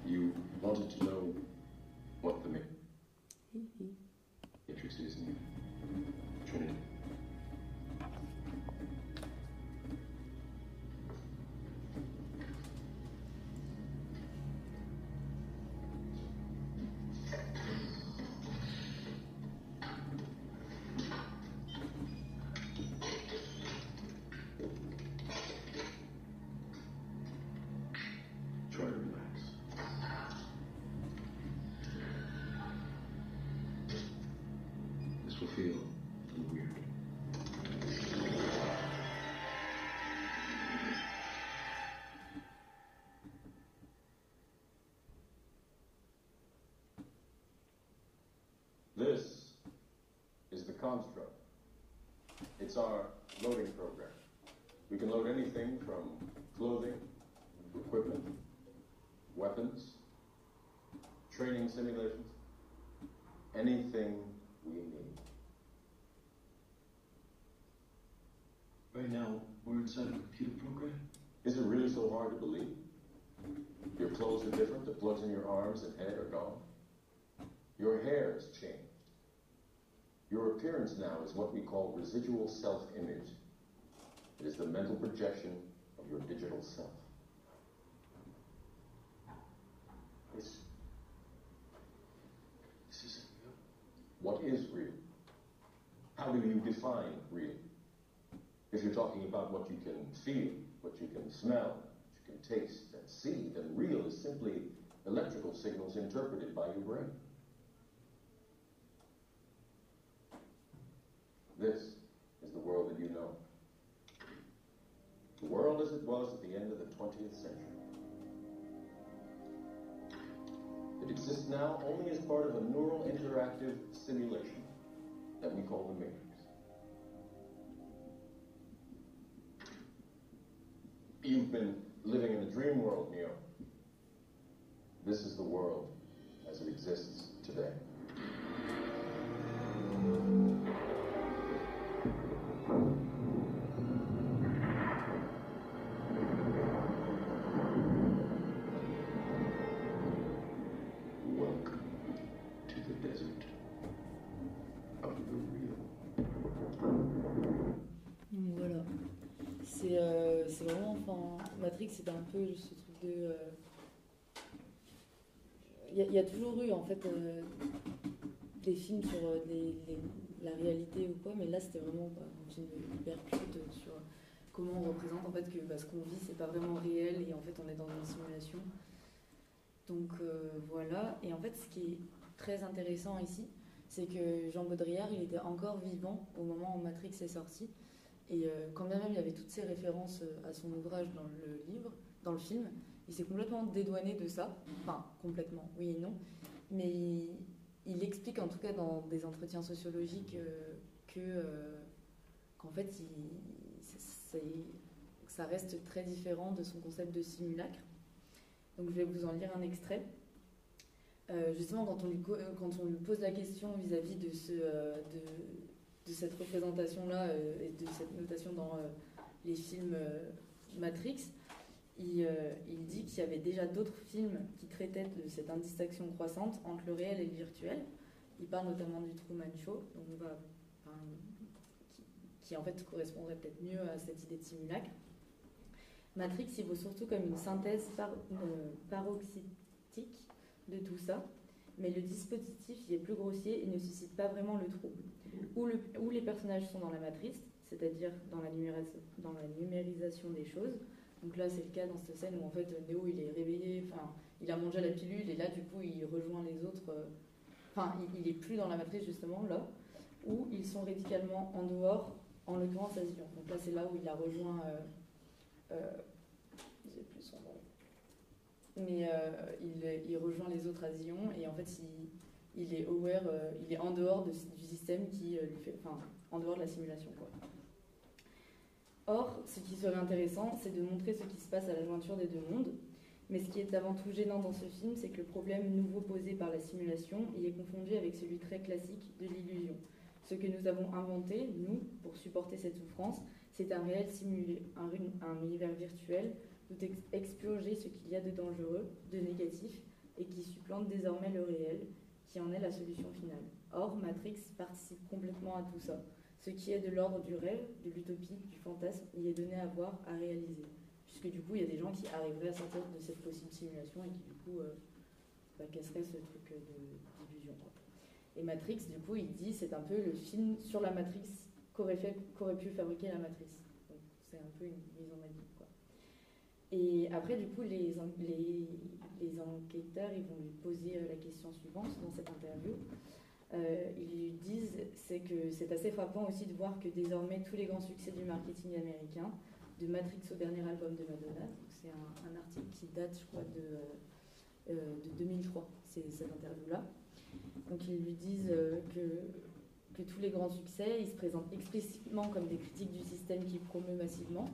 F: You wanted to know what the matrix is in Trinity. Try to relax. This will feel a little weird. This is the construct. It's our loading program. We can load anything from clothing, equipment, weapons, training simulations, anything we need.
H: Right now, we're inside a computer program.
F: Is it really so hard to believe? Your clothes are different, the plugs in your arms and head are gone. Your hair has changed. Your appearance now is what we call residual self-image. It is the mental projection of your digital self.
H: This isn't real.
F: What is real? How do you define real? If you're talking about what you can feel, what you can smell, what you can taste and see, then real is simply electrical signals interpreted by your brain. This is the world that you know. The world as it was at the end of the 20th century. It exists now only as part of a neural interactive simulation that we call the Matrix. You've been living in a dream world, Neo. This is the world as it exists today. Welcome to the desert.
B: enfin, Matrix, c'était un peu ce truc de... Il y a toujours eu, en fait, des films sur la réalité ou quoi, mais là, c'était vraiment un film hyper culte sur comment on représente, en fait, que ce qu'on vit, c'est pas vraiment réel, et en fait, on est dans une simulation. Donc, voilà. Et en fait, ce qui est très intéressant ici, c'est que Jean Baudrillard, il était encore vivant au moment où Matrix est sorti. Et quand bien même il y avait toutes ces références à son ouvrage dans le livre, dans le film, il s'est complètement dédouané de ça. Enfin, complètement, oui et non. Mais il explique, en tout cas dans des entretiens sociologiques, qu'en fait, ça reste très différent de son concept de simulacre. Donc je vais vous en lire un extrait. Justement, quand on lui pose la question vis-à-vis de cette représentation-là et de cette notation dans les films Matrix, il dit qu'il y avait déjà d'autres films qui traitaient de cette indistinction croissante entre le réel et le virtuel. Il parle notamment du Truman Show, qui en fait correspondrait peut-être mieux à cette idée de simulacre. Matrix, il vaut surtout comme une synthèse paroxytique de tout ça, mais le dispositif y est plus grossier et ne suscite pas vraiment le trouble. Où les personnages sont dans la matrice, c'est-à-dire dans la numérisation des choses. Donc là, c'est le cas dans cette scène où en fait Neo il est réveillé, enfin il a mangé la pilule et là du coup il rejoint les autres. Enfin, il est plus dans la matrice justement là, où ils sont radicalement en dehors, en l'occurrence à Zion. Donc là, c'est là où il a rejoint. J'ai plus son nom. Mais il rejoint les autres à Zion et en fait il est aware, il est en dehors du système qui lui fait, enfin en dehors de la simulation quoi. Or, ce qui serait intéressant, c'est de montrer ce qui se passe à la jointure des deux mondes. Mais ce qui est avant tout gênant dans ce film, c'est que le problème nouveau posé par la simulation y est confondu avec celui très classique de l'illusion. Ce que nous avons inventé, nous, pour supporter cette souffrance, c'est un réel simulé, un univers virtuel d'où expurger ce qu'il y a de dangereux, de négatif, et qui supplante désormais le réel, qui en est la solution finale. Or, Matrix participe complètement à tout ça. Ce qui est de l'ordre du rêve, de l'utopie, du fantasme, y est donné à voir, à réaliser. Puisque du coup, il y a des gens qui arriveraient à sortir de cette possible simulation et qui du coup casseraient ce truc d'illusion. Et Matrix, du coup, il dit c'est un peu le film sur la Matrix qu'aurait pu fabriquer la matrice. Donc c'est un peu une mise en abîme, quoi. Et après, du coup, les enquêteurs, ils vont lui poser la question suivante dans cette interview. Ils lui disent que c'est assez frappant aussi de voir que désormais tous les grands succès du marketing américain, de Matrix au dernier album de Madonna, c'est un article qui date, je crois, de 2003, c'est cette interview-là. Donc ils lui disent que tous les grands succès, ils se présentent explicitement comme des critiques du système qui promeut massivement,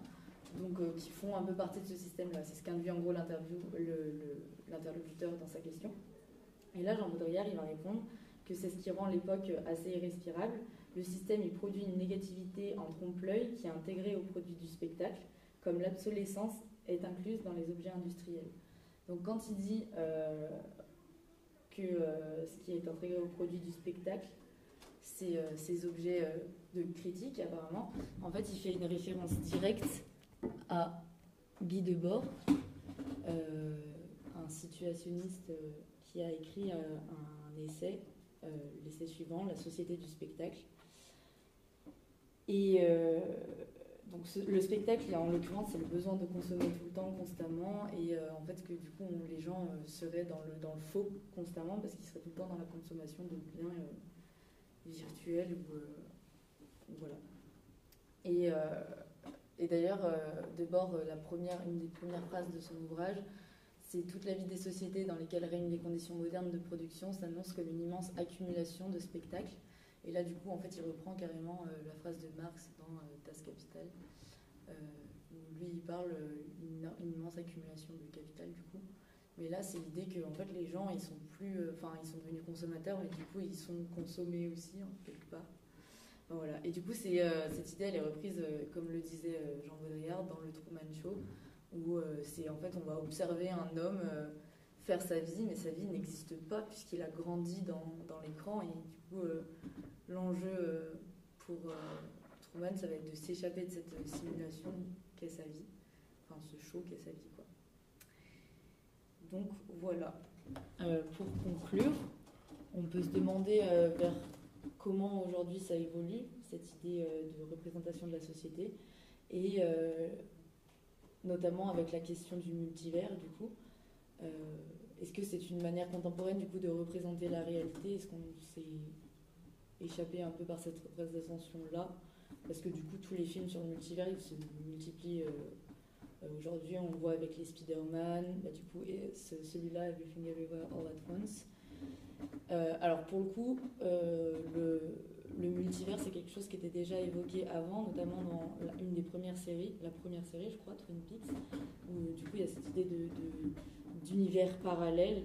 B: donc qui font un peu partie de ce système-là. C'est ce qu'induit en gros l'interlocuteur dans sa question. Et là, Jean Baudrillard, il va répondre que c'est ce qui rend l'époque assez irrespirable. Le système, il produit une négativité en trompe-l'œil qui est intégrée au produit du spectacle, comme l'obsolescence est incluse dans les objets industriels. Donc quand il dit que ce qui est intégré au produit du spectacle, c'est ces objets de critique, apparemment, en fait, il fait une référence directe à Guy Debord, un situationniste qui a écrit un essai, l'essai suivant, La société du spectacle. Et donc le spectacle, en l'occurrence, c'est le besoin de consommer tout le temps, constamment, et en fait que du coup les gens seraient dans le faux constamment parce qu'ils seraient tout le temps dans la consommation de biens virtuels ou voilà. Et d'ailleurs, Debord, une des premières phrases de son ouvrage, c'est toute la vie des sociétés dans lesquelles règnent les conditions modernes de production s'annonce comme une immense accumulation de spectacles. Et là, du coup, en fait, il reprend carrément la phrase de Marx dans Das Kapital, où lui, il parle d'une immense accumulation de capital, du coup. Mais là, c'est l'idée que, en fait, les gens, ils sont devenus consommateurs, mais du coup, ils sont consommés aussi, quelque part. Enfin, voilà. Et du coup, cette idée, elle est reprise, comme le disait Jean Baudrillard, dans le Truman Show, où en fait, on va observer un homme faire sa vie, mais sa vie n'existe pas, puisqu'il a grandi dans l'écran, et du coup, l'enjeu pour Truman, ça va être de s'échapper de cette simulation qu'est sa vie. ce show qu'est sa vie, quoi. Donc voilà. Pour conclure, on peut se demander vers comment aujourd'hui ça évolue, cette idée de représentation de la société, et notamment avec la question du multivers, du coup. Est-ce que c'est une manière contemporaine, du coup, de représenter la réalité? Est-ce qu'on s'est échappé un peu par cette représentation-là? Parce que du coup, tous les films sur le multivers, ils se multiplient. Aujourd'hui, on le voit avec les Spider-Man, du coup, et celui-là, Everything Everywhere All at Once. Alors pour le coup, le multivers, c'est quelque chose qui était déjà évoqué avant, notamment dans une des premières séries, la première série, je crois, Twin Peaks, où du coup, il y a cette idée d'univers parallèle.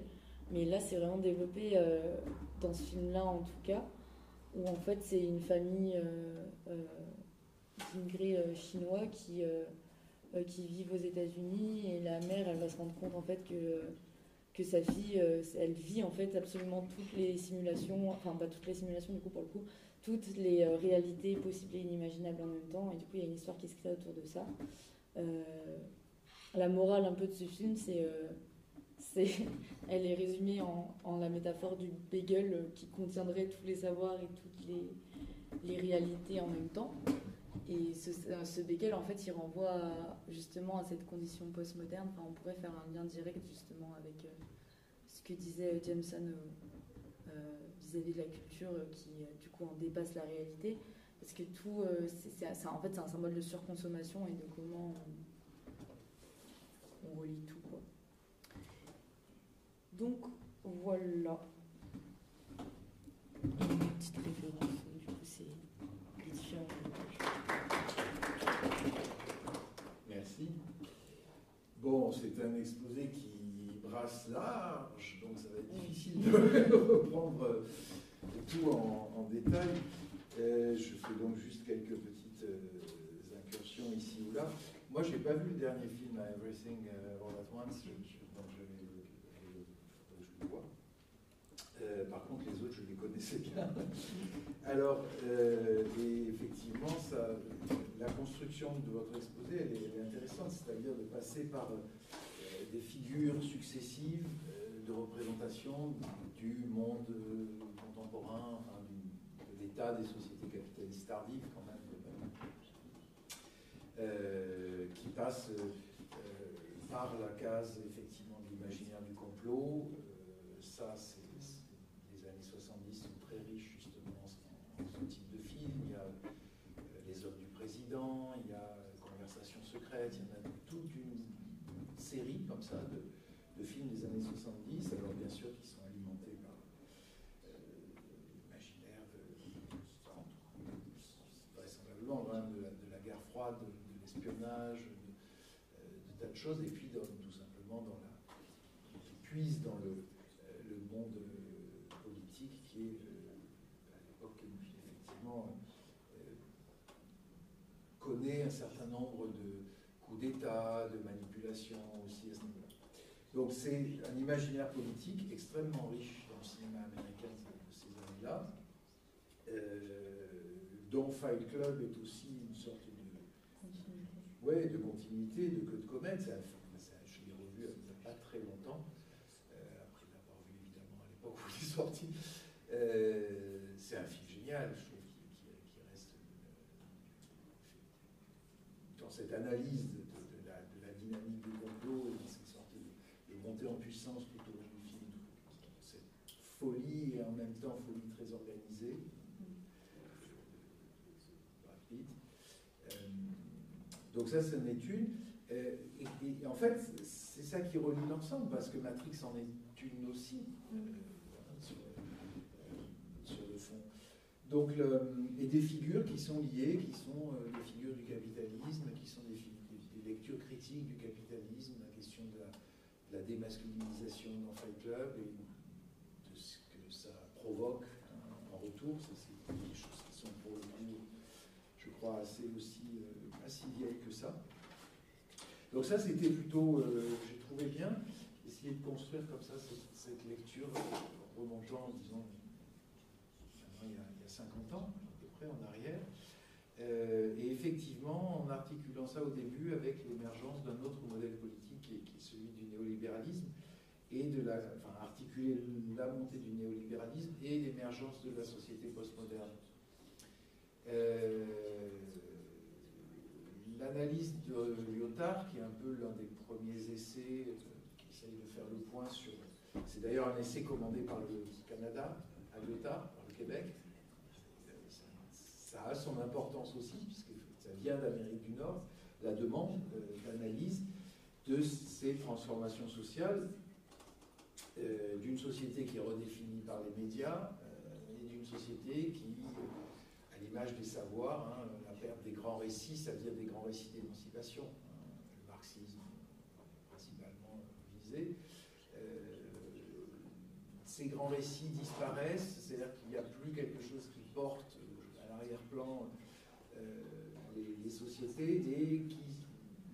B: Mais là, c'est vraiment développé dans ce film-là, en tout cas, où en fait, c'est une famille d'immigrés chinois qui vivent aux États-Unis, et la mère, elle va se rendre compte en fait que sa fille, elle vit en fait absolument toutes les simulations, enfin pas toutes les simulations du coup pour le coup, toutes les réalités possibles et inimaginables en même temps, et du coup il y a une histoire qui se crée autour de ça. La morale un peu de ce film, elle est résumée en la métaphore du bagel qui contiendrait tous les savoirs et toutes les réalités en même temps. Et ce bagel, en fait, il renvoie justement à cette condition postmoderne. Enfin, on pourrait faire un lien direct justement avec ce que disait Jameson vis-à-vis de la culture qui, du coup, en dépasse la réalité. Parce que tout, en fait, c'est un symbole de surconsommation et de comment on relie tout, quoi. Donc, voilà. Une petite référence, du coup, c'est les différents montages.
A: Merci. Bon, c'est un exposé qui brasse large, donc ça va être difficile de reprendre tout en détail. Je fais donc juste quelques petites incursions ici ou là. Moi, je n'ai pas vu le dernier film, Everything All at Once, donc je le vois. Par contre, les autres, je les connaissais bien. Alors, et effectivement, la construction de votre exposé, elle est intéressante, c'est-à-dire de passer par des figures successives de représentation du monde contemporain, enfin, de l'état des sociétés capitalistes tardives, quand même, qui passe par la case, effectivement, de l'imaginaire du complot. Ça, les années 70 sont très riches, justement, en ce type de film. Il y a Les Hommes du Président, il y a Conversations secrètes, il y en a toute une série, comme ça, de films des années 70, alors bien sûr, qui sont alimentés par l'imaginaire vraisemblablement, de la guerre froide, de l'espionnage, de tas de choses, et puis tout simplement qui puise dans le monde politique qui est, à l'époque, effectivement, connaît un certain nombre de coups d'État, de manipulations aussi à ce niveau-là. Donc c'est un imaginaire politique extrêmement riche dans le cinéma américain de ces années-là, dont Fight Club est aussi une sorte de continuité, de queue de comète. Je l'ai revu il n'y a pas très longtemps, après l'avoir vu évidemment à l'époque où il est sorti. C'est un film génial, je trouve, qui reste dans cette analyse de la dynamique du complot, et dans cette sorte de montée en puissance tout au long du film, cette folie et en même temps folie très organisée. Donc ça, c'est une étude. Et en fait, c'est ça qui relie l'ensemble, parce que Matrix en est une aussi, sur le fond. Donc, et des figures qui sont liées, qui sont des figures du capitalisme, qui sont des lectures critiques du capitalisme, la question de la démasculinisation dans Fight Club, et de ce que ça provoque en retour. Ça, c'est des choses qui sont pour le coup, je crois, assez pas si vieilles que ça. Donc ça, c'était plutôt, j'ai trouvé bien, essayer de construire comme ça cette lecture, remontant, disons, il y a 50 ans, à peu près, en arrière, Et effectivement, en articulant ça au début avec l'émergence d'un autre modèle politique qui est celui du néolibéralisme, et articuler la montée du néolibéralisme et l'émergence de la société postmoderne. L'analyse de Lyotard, qui est un peu l'un des premiers essais qui essaye de faire le point sur... C'est d'ailleurs un essai commandé par le Canada, à Lyotard, par le Québec. Ça a son importance aussi, puisque ça vient d'Amérique du Nord, la demande d'analyse de ces transformations sociales d'une société qui est redéfinie par les médias et d'une société qui, à l'image des savoirs, la perte des grands récits, c'est-à-dire des grands récits d'émancipation, le marxisme principalement visé, ces grands récits disparaissent, c'est-à-dire qu'il n'y a plus quelque chose qui porte à l'arrière-plan les sociétés et qui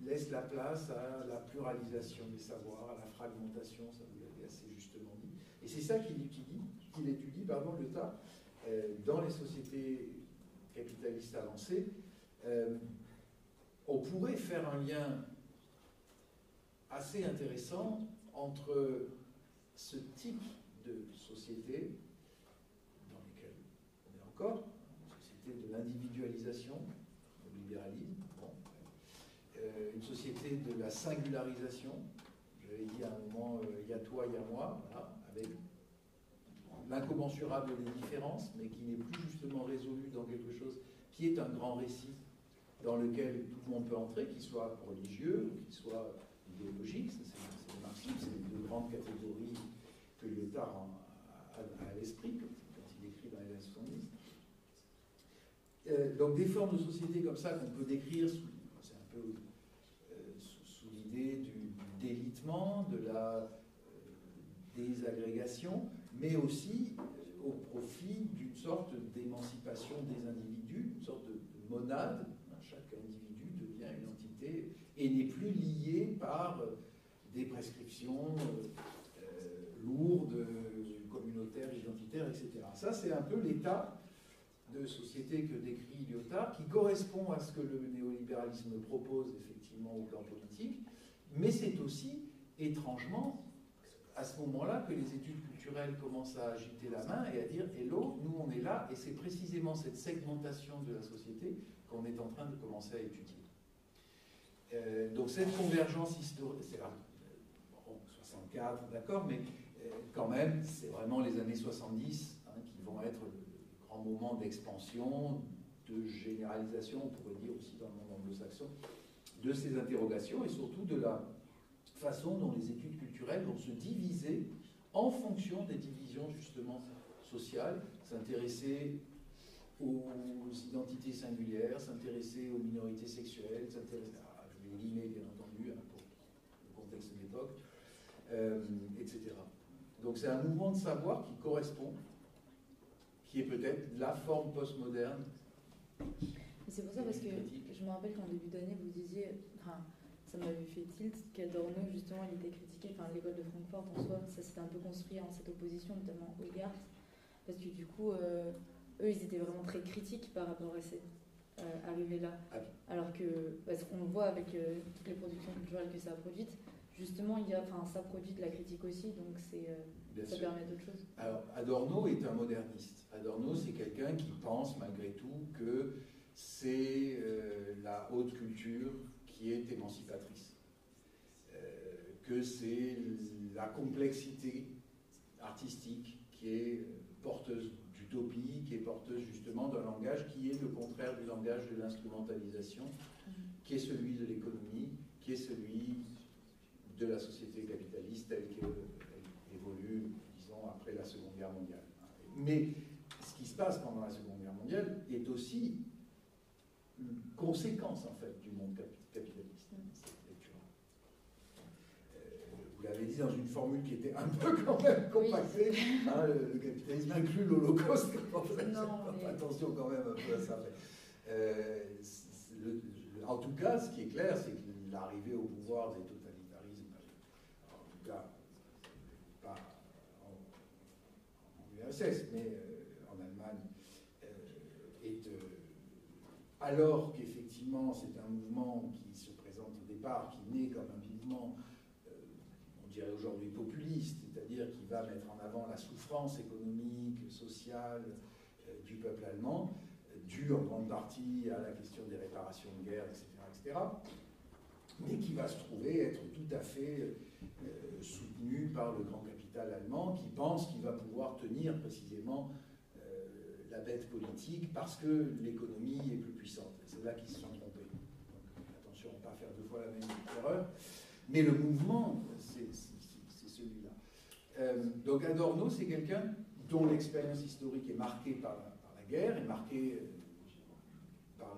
A: laisse la place à la pluralisation des savoirs, à la fragmentation, ça vous l'avez assez justement dit. Et c'est ça qu'il étudie, Lyotard, dans les sociétés capitalistes avancées. On pourrait faire un lien assez intéressant entre ce type de société dans lesquelles on est encore, une société de l'individualisation, du libéralisme, une société de la singularisation, j'avais dit à un moment, il y a toi, il y a moi, voilà, avec l'incommensurable des différences, mais qui n'est plus justement résolu dans quelque chose qui est un grand récit dans lequel tout le monde peut entrer, qu'il soit religieux ou qu'il soit idéologique. C'est le marxisme, c'est les deux grandes catégories que Lyotard a à l'esprit quand il écrit dans les années 70. Donc des formes de société comme ça qu'on peut décrire, c'est un peu sous l'idée du délitement, de la désagrégation, mais aussi au profit d'une sorte d'émancipation des individus, une sorte de monade. Chaque individu devient une entité et n'est plus lié par des prescriptions lourdes, communautaires, identitaires, etc. Ça, c'est un peu l'état de société que décrit Lyotard, qui correspond à ce que le néolibéralisme propose effectivement au plan politique, mais c'est aussi, étrangement, à ce moment-là que les études culturelles commencent à agiter la main et à dire « Hello, nous on est là », et c'est précisément cette segmentation de la société qu'on est en train de commencer à étudier. Donc cette convergence historique, c'est là, 64, d'accord, mais quand même, c'est vraiment les années 70 qui vont être le grand moment d'expansion, de généralisation, on pourrait dire aussi dans le monde anglo-saxon, de ces interrogations et surtout de la façon dont les études culturelles vont se diviser en fonction des divisions justement sociales, s'intéresser aux identités singulières, s'intéresser aux minorités sexuelles, s'intéresser à les guillemets bien entendu pour le contexte de l'époque, etc. Donc c'est un mouvement de savoir qui correspond, qui est peut-être la forme postmoderne.
B: C'est pour ça parce que je me rappelle qu'en début d'année vous disiez, ça m'avait fait tilt qu'Adorno justement il était critiqué, l'école de Francfort en soi, ça s'était un peu construit en cette opposition, notamment Hogarth, parce que du coup eux ils étaient vraiment très critiques par rapport à cette arrivée-là, alors que parce qu'on le voit avec toutes les productions culturelles que ça a produites, justement ça produit de la critique aussi, donc ça permet d'autres choses.
A: Alors Adorno est un moderniste. Adorno c'est quelqu'un qui pense malgré tout que c'est la haute culture qui est émancipatrice, que c'est la complexité artistique qui est porteuse d'utopie, qui est porteuse justement d'un langage qui est le contraire du langage de l'instrumentalisation, qui est celui de l'économie, qui est celui de la société capitaliste telle qu'elle évolue, disons, après la Seconde Guerre mondiale. Mais ce qui se passe pendant la Seconde Guerre mondiale est aussi une conséquence, en fait, du monde capitaliste, cette lecture. Vous l'avez dit dans une formule qui était un peu quand même compactée, oui. Le capitalisme inclut l'Holocauste. Attention quand même un peu à ça. En tout cas, ce qui est clair, c'est que l'arrivée au pouvoir des totalitarismes, en tout cas, pas en URSS, mais en Allemagne, alors qu'effectivement c'est un mouvement qui se présente au départ, qui naît comme un mouvement, on dirait aujourd'hui populiste, c'est-à-dire qui va mettre en avant la souffrance économique, sociale du peuple allemand, due en grande partie à la question des réparations de guerre, etc., etc., mais qui va se trouver être tout à fait soutenu par le grand capital allemand, qui pense qu'il va pouvoir tenir précisément la bête politique parce que l'économie est plus puissante. C'est là qu'ils se sont trompés. Donc, attention à ne pas faire deux fois la même erreur. Mais le mouvement, c'est celui-là. Donc Adorno, c'est quelqu'un dont l'expérience historique est marquée par la guerre, est marquée par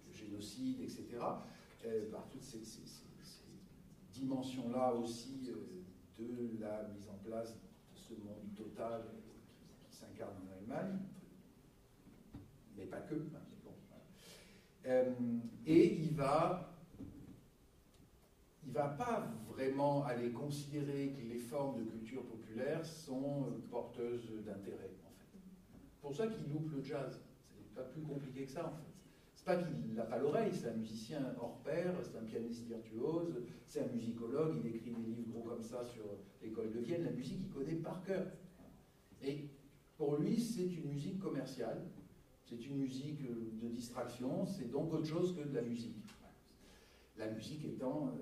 A: le génocide, etc., par toutes ces dimensions-là aussi de la mise en place de ce monde total qui s'incarne en Allemagne, mais pas que. Hein, bon, voilà. Et il va pas vraiment aller considérer que les formes de culture populaire sont porteuses d'intérêt, en fait. C'est pour ça qu'il loupe le jazz. C'est pas plus compliqué que ça, en fait. C'est pas qu'il n'a pas l'oreille, c'est un musicien hors pair, c'est un pianiste virtuose, c'est un musicologue, il écrit des livres gros comme ça sur l'école de Vienne, la musique il connaît par cœur. Et pour lui, c'est une musique commerciale, c'est une musique de distraction, c'est donc autre chose que de la musique. La musique étant,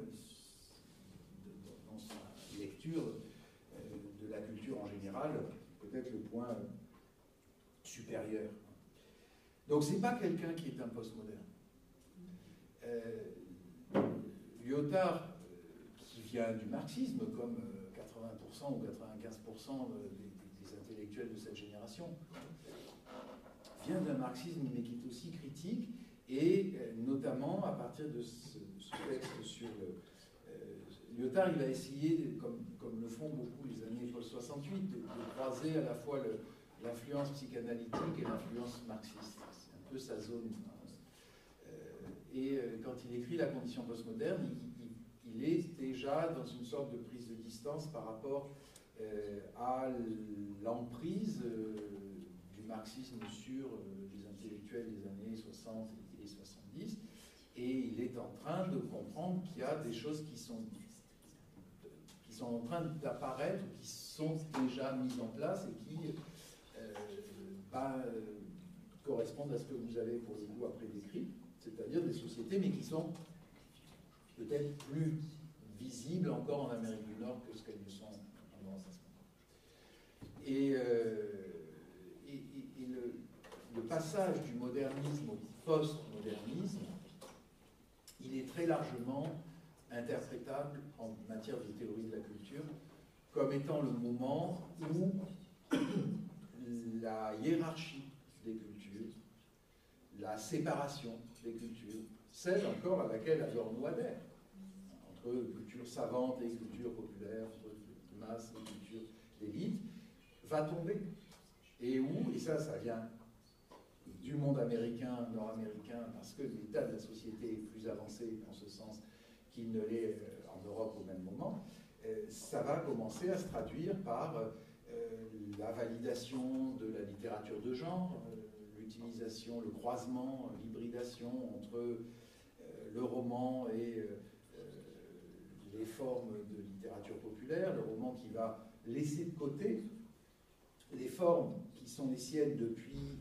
A: dans sa lecture de la culture en général, peut-être le point supérieur. Donc c'est pas quelqu'un qui est un postmoderne. Lyotard, qui vient du marxisme, comme 80% ou 95% des intellectuels de cette génération, vient d'un marxisme mais qui est aussi critique, et notamment à partir de ce texte sur Lyotard, il va essayer, comme le font beaucoup les années post-68, de croiser à la fois l'influence psychanalytique et l'influence marxiste. C'est un peu sa zone. Et quand il écrit La condition postmoderne, il est déjà dans une sorte de prise de distance par rapport à l'emprise du marxisme sur les intellectuels des années 60 et 70. Et il est en train de comprendre qu'il y a des choses qui sont en train d'apparaître, qui sont déjà mises en place et qui correspondent à ce que vous avez pour le coup après décrit, c'est-à-dire des sociétés, mais qui sont peut-être plus visibles encore en Amérique du Nord que ce qu'elles le sont en Europe à ce moment. Et le passage du modernisme au post-modernisme, il est très largement interprétable en matière de théorie de la culture comme étant le moment où la hiérarchie des cultures, la séparation des cultures, celle encore à laquelle Adorno adhère, entre culture savante et culture populaire, entre masse et culture d'élite, va tomber. Et où, et ça vient du monde américain, nord-américain, parce que l'état de la société est plus avancé en ce sens qu'il ne l'est en Europe au même moment, ça va commencer à se traduire par la validation de la littérature de genre, l'utilisation, le croisement, l'hybridation entre le roman et les formes de littérature populaire, le roman qui va laisser de côté les formes qui sont les siennes depuis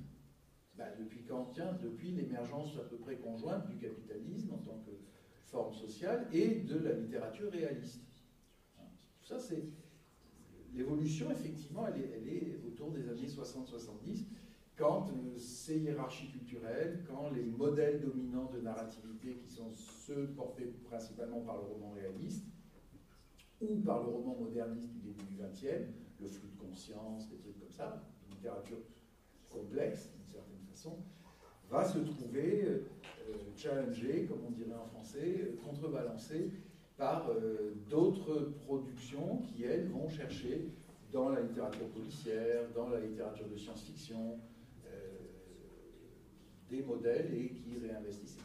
A: quand? Tiens, depuis l'émergence à peu près conjointe du capitalisme en tant que forme sociale et de la littérature réaliste. Tout ça, c'est l'évolution, effectivement, elle est autour des années 60-70, quand ces hiérarchies culturelles, quand les modèles dominants de narrativité, qui sont ceux portés principalement par le roman réaliste, ou par le roman moderniste du début du XXe, le flux de conscience, des trucs comme ça, une littérature complexe, d'une certaine façon, va se trouver challengé, comme on dirait en français, contrebalancé par d'autres productions qui, elles, vont chercher dans la littérature policière, dans la littérature de science-fiction, des modèles et qui réinvestissent.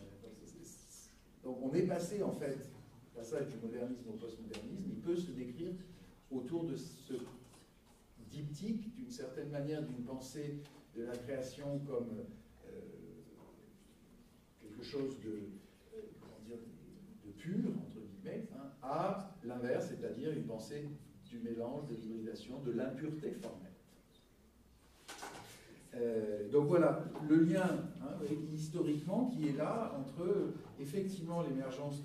A: Donc on est passé, en fait, passage du modernisme au postmodernisme, il peut se décrire autour de ce diptyque, d'une certaine manière, d'une pensée de la création comme chose de, comment dire, de pur, entre guillemets, hein, à l'inverse, c'est-à-dire une pensée du mélange, de l'hybridation, de l'impureté formelle. Donc voilà, le lien historiquement qui est là entre effectivement l'émergence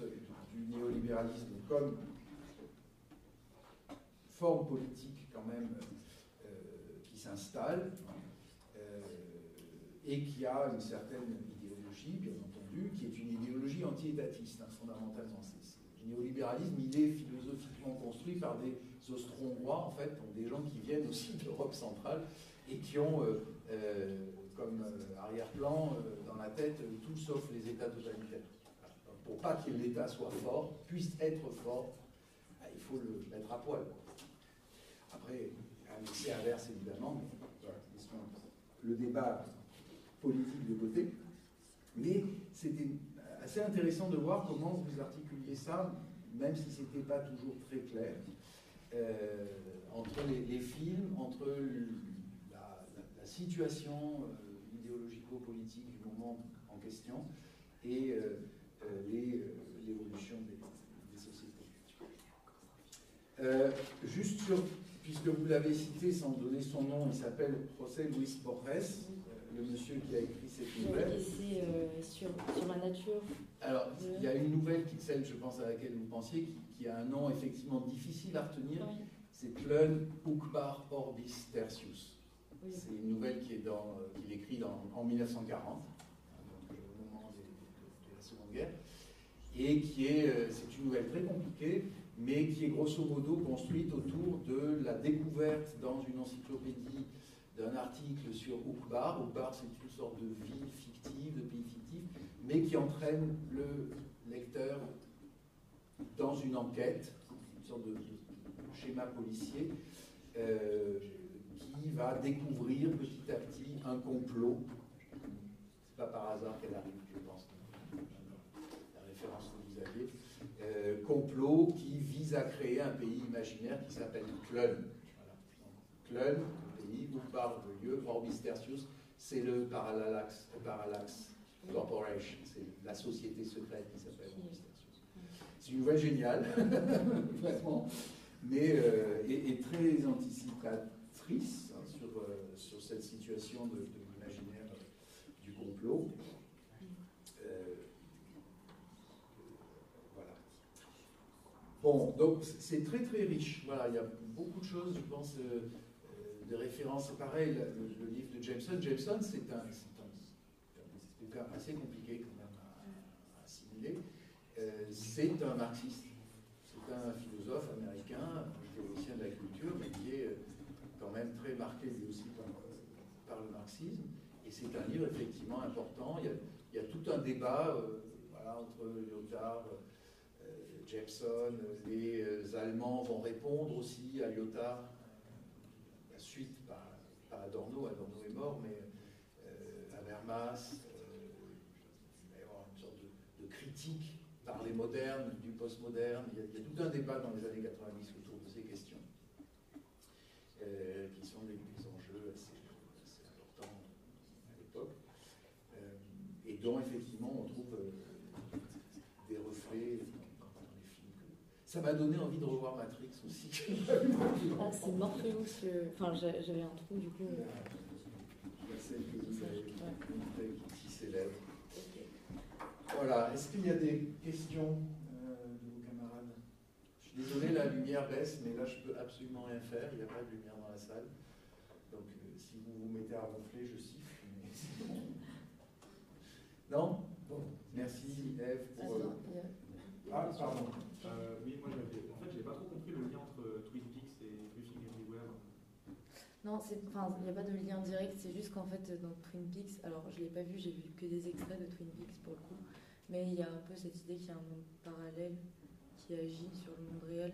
A: du néolibéralisme comme forme politique quand même qui s'installe et qui a une certaine idéologie, bien entendu, qui est une idéologie anti-étatiste, hein, fondamentalement. Le néolibéralisme, il est philosophiquement construit par des Austro-Hongrois, en fait, donc des gens qui viennent aussi d'Europe centrale et qui ont comme arrière-plan dans la tête tout sauf les États totalitaires. Pour pas que l'État soit fort, puisse être fort, il faut le mettre à poil. Après, un essai inverse évidemment, mais voilà, le débat politique de côté. Mais c'était assez intéressant de voir comment vous articuliez ça, même si ce n'était pas toujours très clair, entre les films, entre la situation idéologico-politique du moment en question et l'évolution des sociétés. Juste puisque vous l'avez cité sans donner son nom, il s'appelle José Luis Borges, le monsieur qui a écrit cette nouvelle.
B: Sur la nature.
A: Alors, il y a une nouvelle, celle, je pense, à laquelle vous pensiez, qui a un nom effectivement difficile à retenir. Oui. C'est Plön Ukbar Orbis Tertius. Oui. C'est une nouvelle qu'il écrit en 1940, donc au moment de la Seconde Guerre, et c'est une nouvelle très compliquée, mais qui est grosso modo construite autour de la découverte dans une encyclopédie d'un article sur Ukbar. Ukbar, c'est une sorte de ville fictive, de pays fictif, mais qui entraîne le lecteur dans une enquête, une sorte de schéma policier, qui va découvrir petit à petit un complot. C'est pas par hasard qu'elle arrive, je pense, la référence que vous aviez. Complot qui vise à créer un pays imaginaire qui s'appelle Plön. Voilà. Plön, le pays, Ukbar, le lieu, Orbis Tertius, c'est le Parallax Corporation, c'est la société secrète qui s'appelle Orbis Tertius. C'est une nouvelle géniale, vraiment, mais et très anticipatrice hein, sur cette situation de l'imaginaire du complot. Voilà. Bon, donc c'est très très riche. Voilà, il y a beaucoup de choses, je pense, de références. C'est pareil, le livre de Jameson. Jameson, c'est un assez compliqué quand même à assimiler. C'est un marxiste. C'est un philosophe américain, un théoricien de la culture, mais qui est quand même très marqué lui aussi par le marxisme. Et c'est un livre effectivement important. Il y a tout un débat voilà, entre Lyotard, Jameson. Les Allemands vont répondre aussi à Lyotard. La suite par Adorno. Adorno est mort, mais Habermas. Il va y avoir une sorte de critique par les modernes, du postmoderne. Il y a tout un débat dans les années 90 autour de ces questions, qui sont des enjeux assez importants à l'époque, et dont effectivement on trouve des reflets dans les films. Ça m'a donné envie de revoir Matrix aussi.
B: Ah, c'est Morpheus, enfin j'avais un trou du coup.
A: Celle que vous avez montrée, qui est si célèbre. Voilà, est-ce qu'il y a des questions de vos camarades? Je suis désolé, la lumière baisse, mais là je peux absolument rien faire, il n'y a pas de lumière dans la salle. Donc si vous vous mettez à ronfler, je siffle. Mais... Non? Bon, merci Ève pour... Ah, pardon.
I: Oui, moi j'ai pas trop compris le lien entre Twin Peaks et Everything Everywhere.
B: Non, il n'y a pas de lien direct, c'est juste qu'en fait dans Twin Peaks, alors je ne l'ai pas vu, j'ai vu que des extraits de Twin Peaks pour le coup, mais il y a un peu cette idée qu'il y a un monde parallèle qui agit sur le monde réel,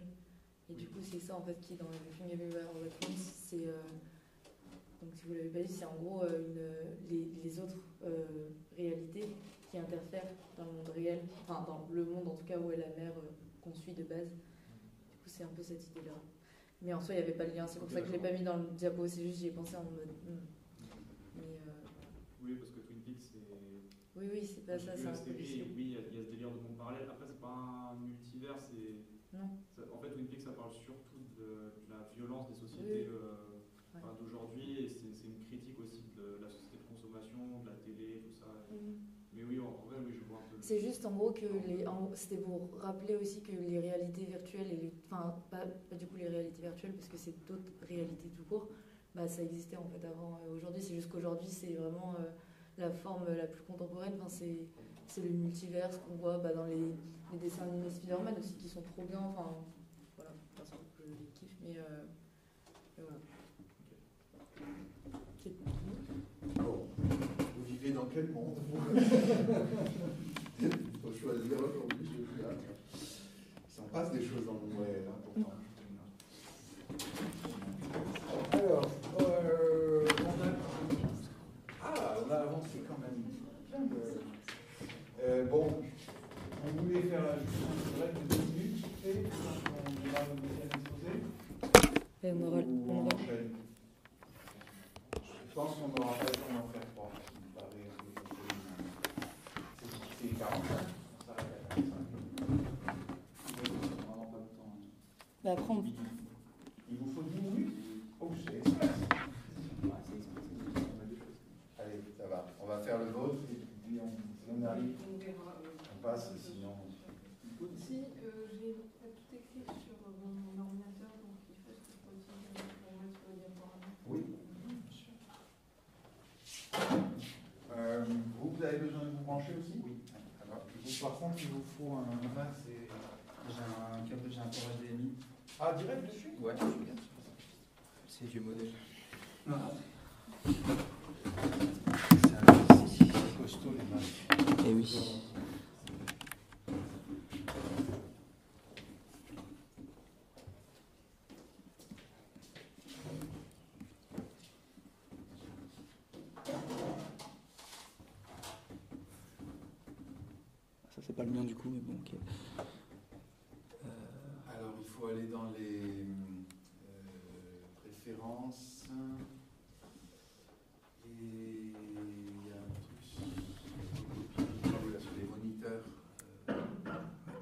B: et du coup c'est ça en fait qui dans Everything Everywhere All at Once, c'est donc si vous l'avez pas dit, c'est en gros les autres réalités qui interfèrent dans le monde réel, enfin dans le monde en tout cas où est la mer qu'on suit de base. Du coup c'est un peu cette idée là. Mais en soi, il n'y avait pas de lien, c'est pour ça que je ne l'ai pas mis dans le diapo, c'est juste j'y ai pensé en mode. Mais
I: Oui, parce que Twin Peaks, c'est.
B: Oui, oui, c'est pas ça,
I: J'ai vu
B: c'est
I: la
B: un peu
I: série,
B: vicieux.
I: et oui, il y a ce délire de monde parallèle. Après, c'est pas un multivers,
B: Non.
I: en fait, Twin Peaks, ça parle surtout de la violence des sociétés d'aujourd'hui, et c'est une critique aussi de la société de consommation, de la télé, tout ça. Mais oui, en vrai, oui, je vois un peu.
B: C'est juste en gros que c'était pour rappeler aussi que les réalités virtuelles, enfin, pas du coup les réalités virtuelles, parce que c'est d'autres réalités tout court, bah, ça existait en fait avant. Aujourd'hui, c'est juste qu'aujourd'hui, c'est vraiment la forme la plus contemporaine. Enfin, c'est le multivers qu'on voit dans les dessins animés Spider-Man aussi, qui sont trop bien. Enfin, voilà, enfin, je les kiffe, mais voilà. C'est tout.
A: Bon, vous vivez dans quel monde il faut choisir aujourd'hui, je suis là. Il s'en passe des choses dans le monde réel, pourtant. Alors, on a avancé quand même. Bon, on voulait faire juste un break de 2 minutes, on démarre le deuxième exposé.
B: Et on
A: enchaîne. Je pense qu'on aura pas le temps d'en faire 3. C'est 45, on s'arrête à 45. On n'aura pas le temps.
B: Bah, après,
A: Il vous faut 10 minutes. Oh, c'est express. Allez, ça va. On va faire le vote et puis on arrive. On passe, sinon.
J: Si, j'ai tout écrit sur mon ordinateur, donc il faut que je peux utiliser pour mettre sur le diaporama.
A: Oui. Vous avez besoin de vous brancher aussi? Oui. Alors, par contre, il vous faut un.
G: J'ai un port HDMI.
A: Ah, direct dessus?
G: Ouais, c'est vieux modèle.
A: C'est costaud les masques.
G: Eh oui. Ça c'est pas le mien du coup, mais bon, ok.
A: Alors, il faut aller dans les préférences. Et il y a un truc sur les moniteurs.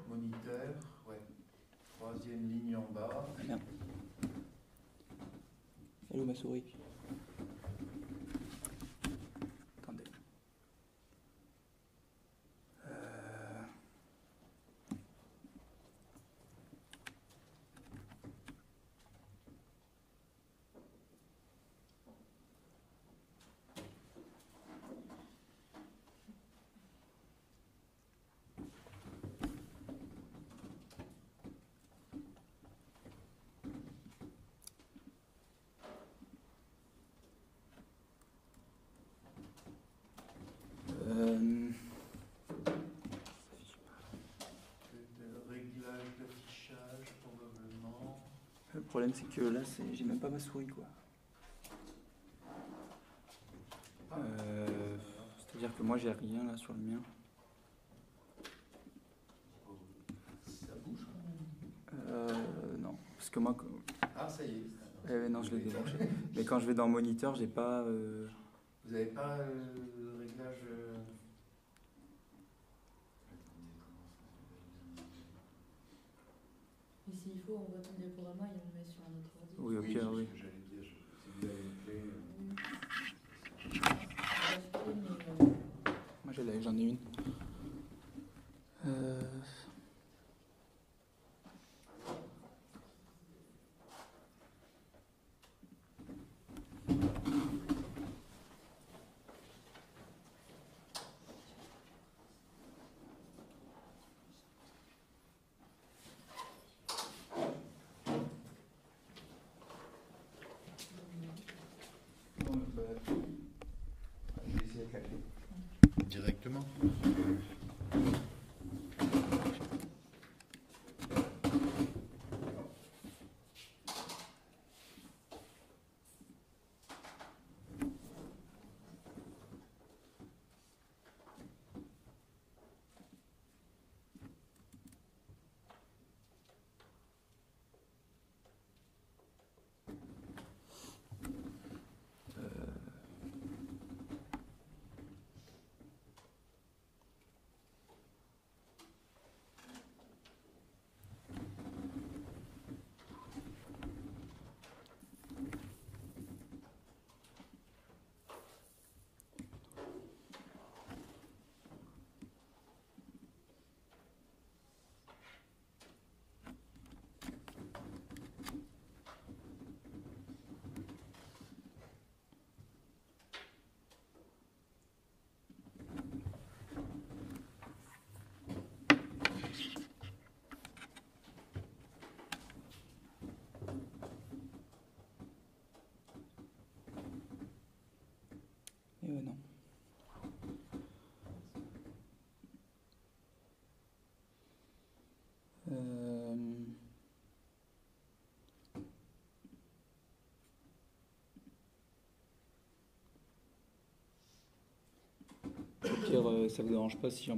A: Moniteur, ouais. 3e ligne en bas.
G: Bien. Elle est où ma souris? Attendez.
A: Réglage d'affichage, probablement.
G: Le problème c'est que là, j'ai même pas ma souris quoi. C'est-à-dire que moi j'ai rien là sur le mien.
A: Ça bouge
G: Non, parce que moi.
A: Ah, ça y est.
G: Non, je l'ai débranché. Mais quand je vais dans moniteur, j'ai pas.
A: Vous n'avez pas le réglage.
B: Et s'il faut, on voit ton diaporama et on le met sur un autre ordi.
G: Oui, au pire, oui.
A: J'allais dire, si vous avez une clé.
G: Moi j'en ai une.
A: Je vais essayer avec la clé. Directement.
K: pire, ça vous dérange pas si je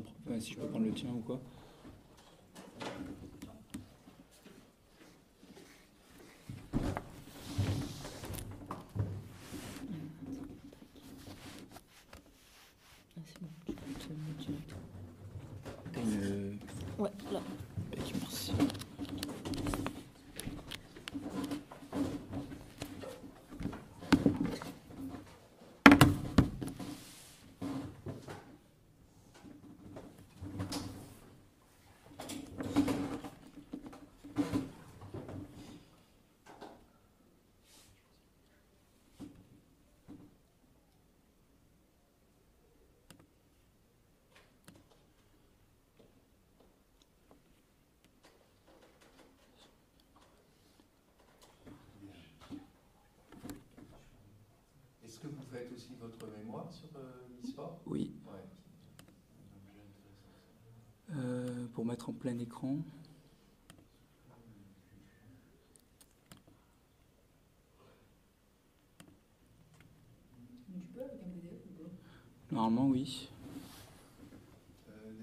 K: peux prendre le tien ou quoi?
B: Ouais, là.
K: Merci.
A: Est-ce que vous faites aussi votre mémoire sur l'e-sport?
K: Oui.
A: Ouais.
K: Pour mettre en plein écran.
J: Mais tu peux avec un PDF ou pas?
K: Normalement, oui.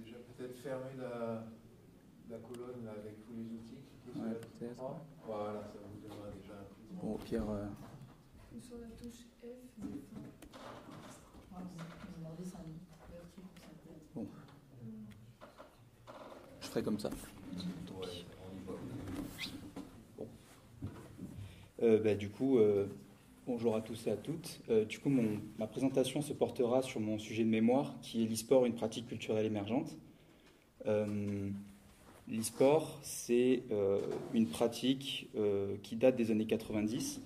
A: Déjà peut-être fermer la colonne là, avec tous les outils.
K: Ouais, peut-être.
A: Voilà, ça vous donnera déjà un plus grand.
K: Bon, au pire.
J: Sur la touche F, des fois.
K: Bon. Je ferai comme ça.
A: Ouais, on y va.
K: Bon. Du coup, bonjour à tous et à toutes. Du coup, ma présentation se portera sur mon sujet de mémoire, qui est l'e-sport, une pratique culturelle émergente. L'e-sport, c'est une pratique qui date des années 90,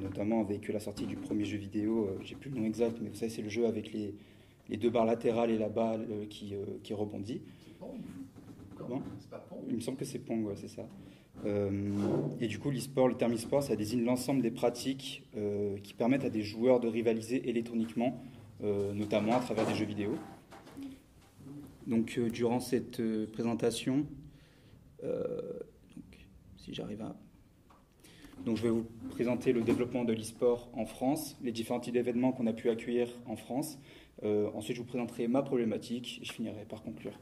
K: notamment avec la sortie du premier jeu vidéo, j'ai plus le nom exact, mais vous savez, c'est le jeu avec les deux barres latérales et la balle qui rebondit.
A: C'est Pong?
K: Comment?
A: C'est pas Pong?
K: Il me semble que c'est Pong, ouais, c'est ça. Et du coup, l'e-sport, le terme e-sport, ça désigne l'ensemble des pratiques qui permettent à des joueurs de rivaliser électroniquement, notamment à travers des jeux vidéo. Donc, durant cette présentation, si j'arrive à... Donc, je vais vous présenter le développement de l'e-sport en France, les différents types d'événements qu'on a pu accueillir en France. Ensuite, je vous présenterai ma problématique et je finirai par conclure.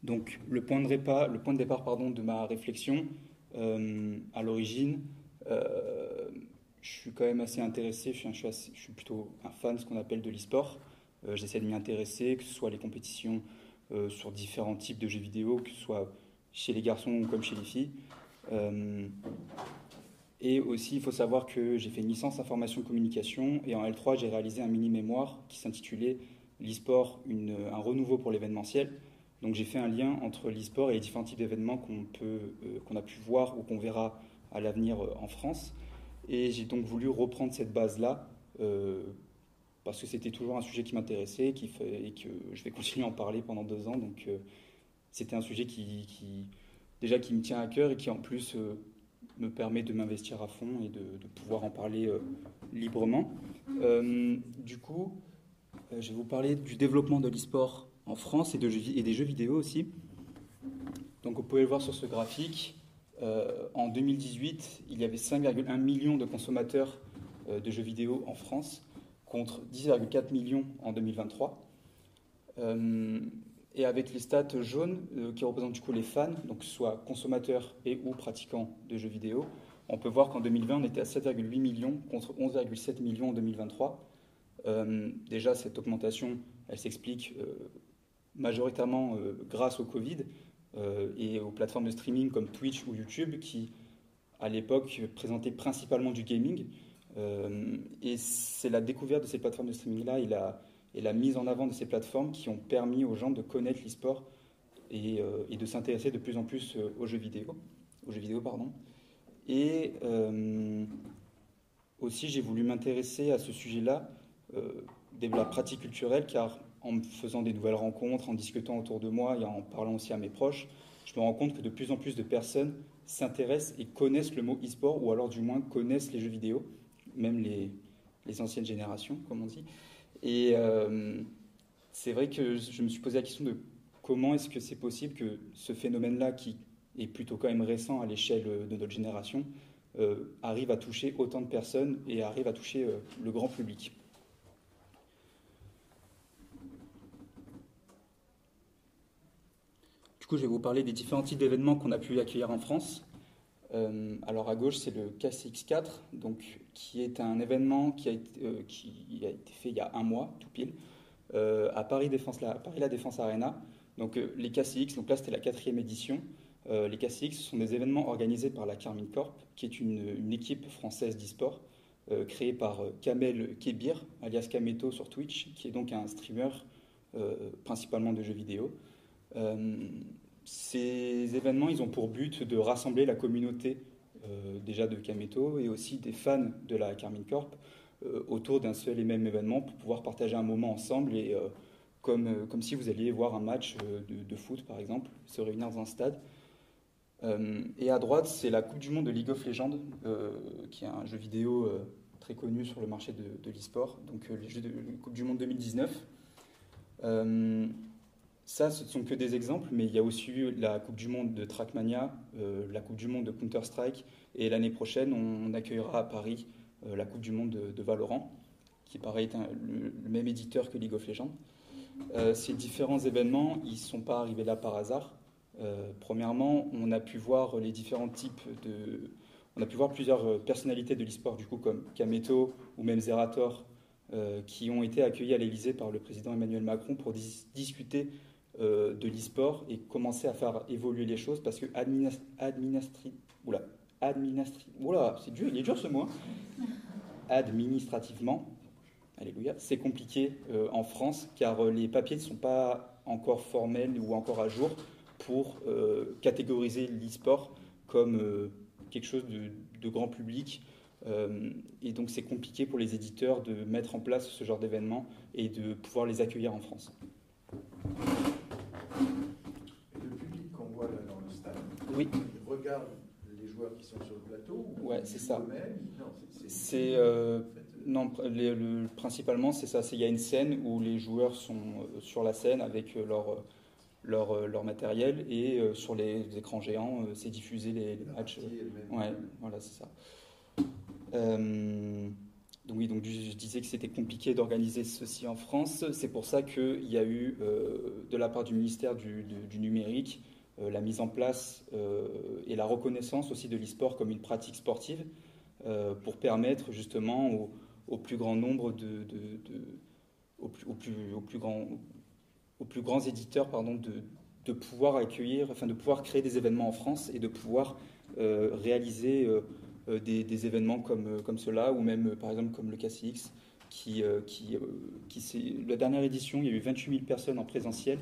K: Donc, le point de départ de ma réflexion, à l'origine, je suis quand même assez intéressé, je suis plutôt un fan de ce qu'on appelle de l'e-sport. J'essaie de m'y intéresser, que ce soit les compétitions sur différents types de jeux vidéo, que ce soit chez les garçons comme chez les filles. Et aussi, il faut savoir que j'ai fait une licence information et communication, et en L3, j'ai réalisé un mini-mémoire qui s'intitulait « L'e-sport, un renouveau pour l'événementiel ». Donc j'ai fait un lien entre l'e-sport et les différents types d'événements qu'on a pu voir ou qu'on verra à l'avenir en France. Et j'ai donc voulu reprendre cette base-là, parce que c'était toujours un sujet qui m'intéressait et que je vais continuer à en parler pendant 2 ans. Donc c'était un sujet qui me tient à cœur et qui en plus me permet de m'investir à fond et de pouvoir en parler librement. Du coup, je vais vous parler du développement de l'e-sport en France et des jeux vidéo aussi. Donc vous pouvez le voir sur ce graphique. En 2018, il y avait 5,1 millions de consommateurs de jeux vidéo en France, contre 10,4 millions en 2023. Et avec les stats jaunes, qui représentent du coup les fans, donc soit consommateurs et ou pratiquants de jeux vidéo, on peut voir qu'en 2020, on était à 7,8 millions contre 11,7 millions en 2023. Déjà, cette augmentation, elle s'explique majoritairement grâce au Covid et aux plateformes de streaming comme Twitch ou YouTube qui, à l'époque, présentaient principalement du gaming. Et c'est la découverte de ces plateformes de streaming-là et la mise en avant de ces plateformes qui ont permis aux gens de connaître l'e-sport et de s'intéresser de plus en plus aux jeux vidéo. Et aussi, j'ai voulu m'intéresser à ce sujet-là de la pratique culturelle, car en me faisant des nouvelles rencontres, en discutant autour de moi et en parlant aussi à mes proches, je me rends compte que de plus en plus de personnes s'intéressent et connaissent le mot e-sport, ou alors du moins connaissent les jeux vidéo, même les anciennes générations, comme on dit. Et c'est vrai que je me suis posé la question de comment est-ce que c'est possible que ce phénomène-là, qui est plutôt quand même récent à l'échelle de notre génération, arrive à toucher autant de personnes et arrive à toucher le grand public. Du coup, je vais vous parler des différents types d'événements qu'on a pu accueillir en France. Alors à gauche, c'est le KCX4, donc, qui est un événement qui a été fait il y a un mois, tout pile, à Paris La Défense Arena. Donc les KCX, donc là c'était la 4e édition. Les KCX sont des événements organisés par la Carmine Corp, qui est une équipe française d'e-sport, créée par Kamel Kebir, alias Kameto sur Twitch, qui est donc un streamer principalement de jeux vidéo. Ces événements, ils ont pour but de rassembler la communauté déjà de Kameto et aussi des fans de la Carmine Corp autour d'un seul et même événement pour pouvoir partager un moment ensemble et comme si vous alliez voir un match de foot par exemple, se réunir dans un stade. Et à droite, c'est la Coupe du Monde de League of Legends, qui est un jeu vidéo très connu sur le marché de l'e-sport, donc les jeux de Coupe du Monde 2019. Ça, ce ne sont que des exemples, mais il y a aussi eu la Coupe du Monde de Trackmania, la Coupe du Monde de Counter-Strike, et l'année prochaine, on accueillera à Paris la Coupe du Monde de Valorant, qui pareil est le même éditeur que League of Legends. Ces différents événements, ils ne sont pas arrivés là par hasard. Premièrement, on a pu voir les différents types on a pu voir plusieurs personnalités de l'e-sport, du coup, comme Kameto ou même Zerator, qui ont été accueillis à l'Élysée par le président Emmanuel Macron pour discuter de l'e-sport et commencer à faire évoluer les choses parce que c'est dur, il est dur ce mot, administrativement, alléluia, c'est compliqué en France car les papiers ne sont pas encore formels ou encore à jour pour catégoriser l'e-sport comme quelque chose de grand public. Et donc c'est compliqué pour les éditeurs de mettre en place ce genre d'événements et de pouvoir les accueillir en France.
A: Et le public qu'on voit là dans le stade,
K: oui.
A: Il regarde les joueurs qui sont sur le plateau ou
K: ouais, c'est ça.
A: Non,
K: principalement c'est ça. Il y a une scène où les joueurs sont sur la scène avec leur matériel et sur les écrans géants, c'est diffusé les matchs. Ouais, voilà, c'est ça. Donc oui, donc je disais que c'était compliqué d'organiser ceci en France. C'est pour ça qu'il y a eu, de la part du ministère du numérique, la mise en place et la reconnaissance aussi de l'e-sport comme une pratique sportive pour permettre justement au plus grand nombre aux plus grands éditeurs de pouvoir accueillir, enfin de pouvoir créer des événements en France et de pouvoir réaliser des événements comme cela, ou même par exemple comme le KCX, la dernière édition, il y a eu 28 000 personnes en présentiel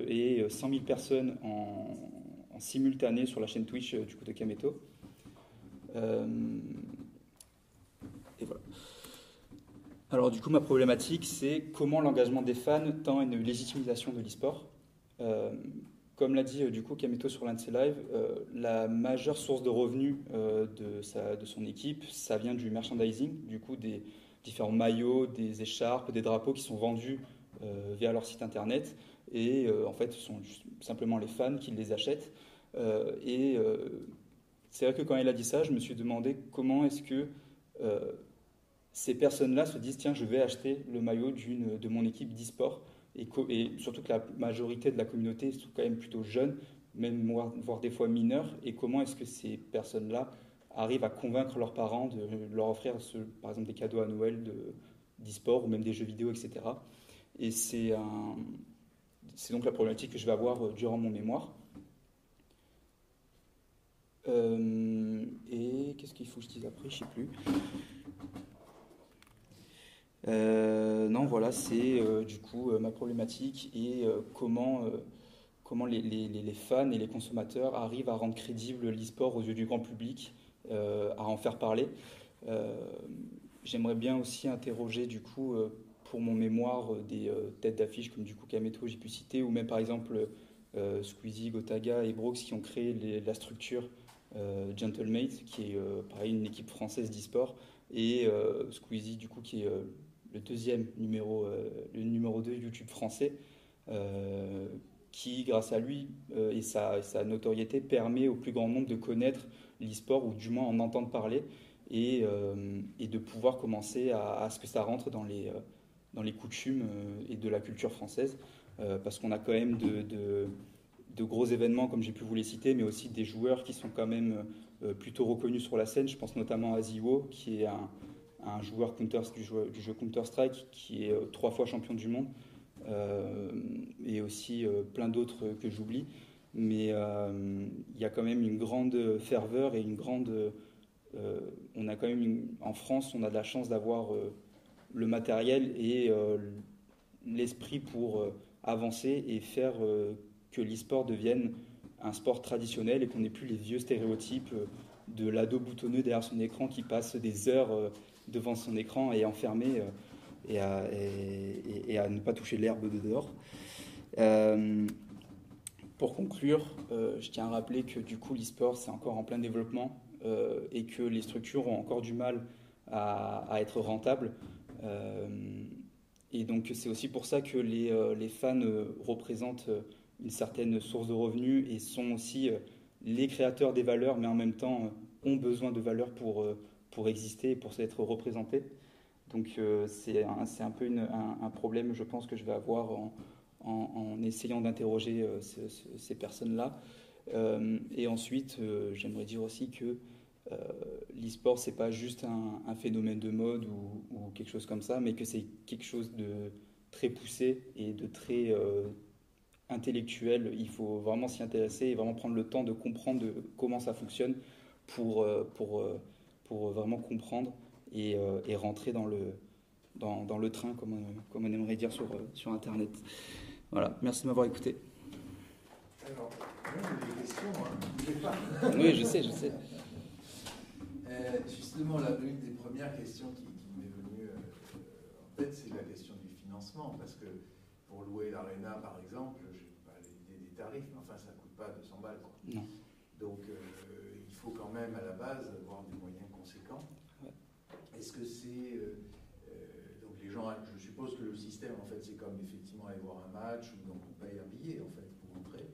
K: et 100 000 personnes en simultané sur la chaîne Twitch du coup de Kameto. Et voilà. Alors du coup, ma problématique, c'est comment l'engagement des fans tend à une légitimisation de l'e-sport. Comme l'a dit du coup Kameto sur l'un de ses lives, la majeure source de revenus de son équipe, ça vient du merchandising, du coup des différents maillots, des écharpes, des drapeaux qui sont vendus via leur site internet. Et en fait, ce sont simplement les fans qui les achètent. C'est vrai que quand il a dit ça, je me suis demandé comment est-ce que ces personnes-là se disent « Tiens, je vais acheter le maillot de mon équipe d'e-sport ». Et surtout que la majorité de la communauté sont quand même plutôt jeunes, même voire des fois mineurs. Et comment est-ce que ces personnes-là arrivent à convaincre leurs parents de leur offrir, par exemple, des cadeaux à Noël d'e-sport ou même des jeux vidéo, etc. Et c'est donc la problématique que je vais avoir durant mon mémoire. Et qu'est-ce qu'il faut que je dise après? Je ne sais plus. Non, voilà, c'est du coup ma problématique et comment les fans et les consommateurs arrivent à rendre crédible l'e-sport aux yeux du grand public, à en faire parler. J'aimerais bien aussi interroger du coup pour mon mémoire des têtes d'affiche comme du coup Kameto, j'ai pu citer, ou même par exemple Squeezie, Gotaga et Brooks qui ont créé la structure Gentlemate, qui est pareil une équipe française d'e-sport, et Squeezie du coup qui est le numéro 2 YouTube français, qui grâce à lui et sa notoriété permet au plus grand nombre de connaître l'e-sport, ou du moins en entendre parler, et de pouvoir commencer à ce que ça rentre dans les coutumes et de la culture française, parce qu'on a quand même de gros événements, comme j'ai pu vous les citer, mais aussi des joueurs qui sont quand même plutôt reconnus sur la scène. Je pense notamment à Ziwo, qui est un joueur du jeu Counter-Strike, qui est 3 fois champion du monde, et aussi plein d'autres que j'oublie. Mais il y a quand même une grande ferveur et une grande... on a quand même en France, on a de la chance d'avoir le matériel et l'esprit pour avancer et faire que l'e-sport devienne un sport traditionnel et qu'on n'ait plus les vieux stéréotypes de l'ado boutonneux derrière son écran qui passe des heures devant son écran et enfermé et à ne pas toucher l'herbe de dehors. Pour conclure, je tiens à rappeler que du coup l'e-sport c'est encore en plein développement et que les structures ont encore du mal à être rentables. Et donc c'est aussi pour ça que les fans représentent une certaine source de revenus et sont aussi les créateurs des valeurs, mais en même temps ont besoin de valeurs pour exister et pour s'être représentés. Donc c'est un peu un problème, je pense, que je vais avoir en essayant d'interroger ces personnes-là. Et ensuite, j'aimerais dire aussi que l'e-sport, c'est pas juste un phénomène de mode ou quelque chose comme ça, mais que c'est quelque chose de très poussé et de très intellectuel. Il faut vraiment s'y intéresser et vraiment prendre le temps de comprendre comment ça fonctionne pour vraiment comprendre et rentrer dans le train, comme on aimerait dire sur Internet. Voilà, merci de m'avoir écouté.
A: Alors, il y a des questions, hein.
K: Oui, je sais.
A: Justement, l'une des premières questions qui m'est venue en tête, c'est la question du financement, parce que pour louer l'Arena, par exemple, je n'ai pas l'idée des tarifs, mais enfin, ça ne coûte pas 200 balles, quoi.
K: Non.
A: Donc, il faut quand même, à la base, avoir des moyens conséquents. Ouais. Est-ce que c'est... donc, les gens, je suppose que le système, en fait, c'est comme, effectivement, aller voir un match, ou donc on paye un billet, en fait, pour entrer.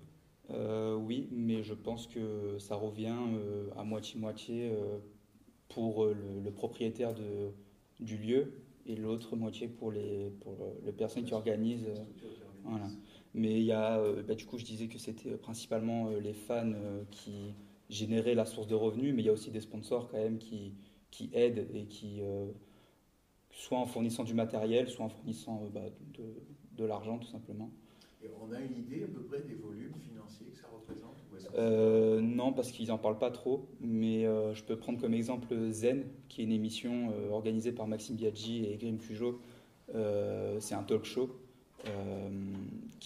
K: Oui, mais je pense que ça revient à moitié-moitié pour le propriétaire du lieu et l'autre moitié pour les personnes qui organisent. Voilà. Mais il y a, du coup, je disais que c'était principalement les fans qui généraient la source de revenus, mais il y a aussi des sponsors quand même qui aident et qui, soit en fournissant du matériel, soit en fournissant de l'argent tout simplement.
A: Et on a une idée à peu près des volumes financiers que ça représente?
K: Non, parce qu'ils n'en parlent pas trop, mais je peux prendre comme exemple Zen, qui est une émission organisée par Maxime Biaggi et Grim Cujo. C'est un talk show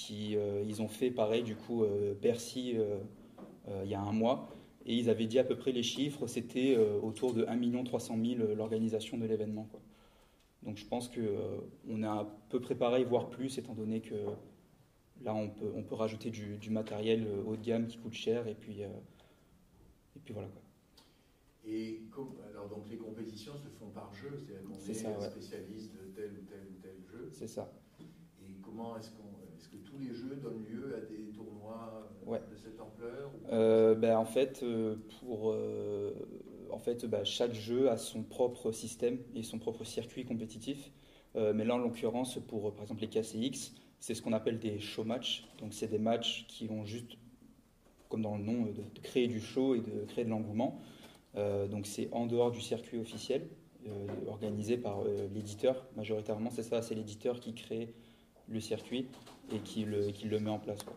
K: ils ont fait pareil du coup Bercy il y a un mois, et ils avaient dit à peu près les chiffres, c'était autour de 1 300 000 l'organisation de l'événement, quoi. Donc je pense qu'on est à peu près pareil, voire plus, étant donné que là, on peut rajouter du matériel haut de gamme qui coûte cher, et puis voilà, quoi.
A: Et alors, donc, les compétitions se font par jeu, c'est-à-dire qu'on est spécialiste de tel ou tel jeu.
K: C'est ça.
A: Et comment est-ce que tous les jeux donnent lieu à des tournois de cette ampleur?
K: En fait, chaque jeu a son propre système et son propre circuit compétitif. Mais là, en l'occurrence, pour par exemple les KCX, c'est ce qu'on appelle des show matchs. Donc c'est des matchs qui ont juste, comme dans le nom, de créer du show et de créer de l'engouement. Donc c'est en dehors du circuit officiel, organisé par l'éditeur. Majoritairement, c'est ça, c'est l'éditeur qui crée le circuit et qui le met en place, quoi.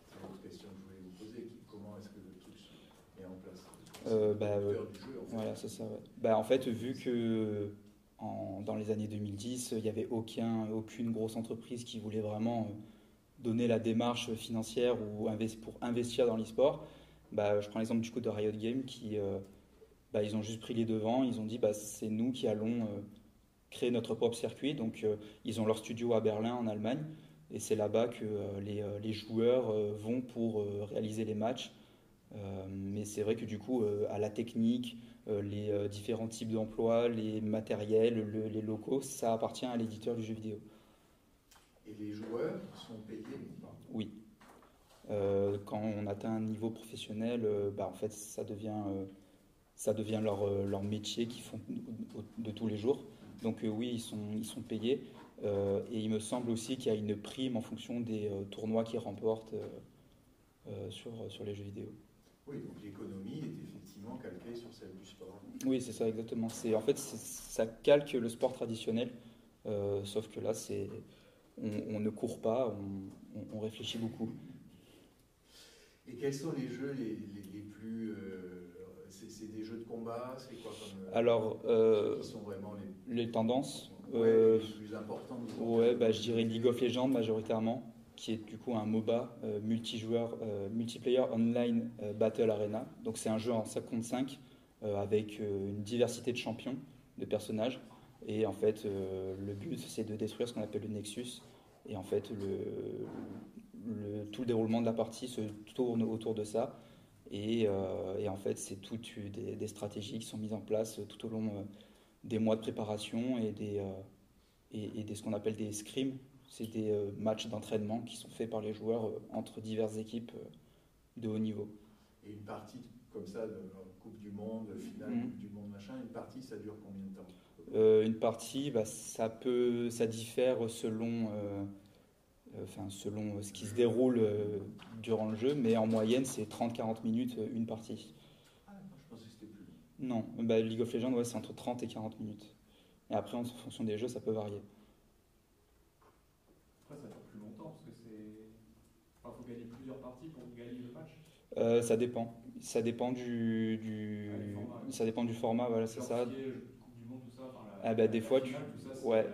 A: C'est une autre question que je voulais vous poser. Comment est-ce que le truc se met en place? Du jeu, en fait.
K: Voilà, c'est ça. Ouais. En fait, vu que dans les années 2010, il n'y avait aucune grosse entreprise qui voulait vraiment donner la démarche financière ou pour investir dans l'e-sport. Je prends l'exemple du coup de Riot Games qui, ils ont juste pris les devants. Ils ont dit c'est nous qui allons créer notre propre circuit. Donc ils ont leur studio à Berlin en Allemagne, et c'est là-bas que les joueurs vont pour réaliser les matchs. Mais c'est vrai que du coup, à la technique, les différents types d'emplois, les matériels, les locaux, ça appartient à l'éditeur du jeu vidéo.
A: Et les joueurs sont payés ou pas?
K: Oui. Quand on atteint un niveau professionnel, en fait, ça devient ça devient leur métier qu'ils font de tous les jours. Donc oui, ils sont payés. Et il me semble aussi qu'il y a une prime en fonction des tournois qu'ils remportent sur les jeux vidéo.
A: Oui, donc l'économie est effectivement calquée sur celle du sport.
K: Oui, c'est ça, exactement. Ça calque le sport traditionnel, sauf que là, on ne court pas, on réfléchit beaucoup.
A: Et quels sont les jeux les plus... c'est des jeux de combat, c'est quoi comme...
K: Alors,
A: qui sont vraiment
K: les tendances
A: les plus importantes.
K: Je dirais League of Legends majoritairement, qui est du coup un MOBA multijoueur, multiplayer online battle arena. Donc c'est un jeu en 5 contre 5 avec une diversité de champions, de personnages. Et en fait, le but c'est de détruire ce qu'on appelle le Nexus. Et en fait, tout le déroulement de la partie se tourne autour de ça. Et en fait, c'est toutes des stratégies qui sont mises en place tout au long des mois de préparation et ce qu'on appelle des scrims. C'est des matchs d'entraînement qui sont faits par les joueurs entre diverses équipes de haut niveau.
A: Et une partie comme ça de Coupe du Monde, finale Coupe du Monde, machin, une partie, ça dure combien de temps?
K: Une partie, ça diffère selon ce qui se déroule durant le jeu, mais en moyenne, c'est 30-40 minutes une partie.
A: Ah, moi, je pensais que c'était plus long.
K: Non, League of Legends, c'est entre 30 et 40 minutes. Et après, en fonction des jeux, ça peut varier.
I: Après, ça dure plus longtemps, parce que faut gagner plusieurs parties pour gagner le match.
K: Ça dépend. Ça dépend ça dépend du format, voilà, c'est ça.
I: Coupe du Monde, tout ça,
K: des fois,
I: finale, tout ça,
K: ouais.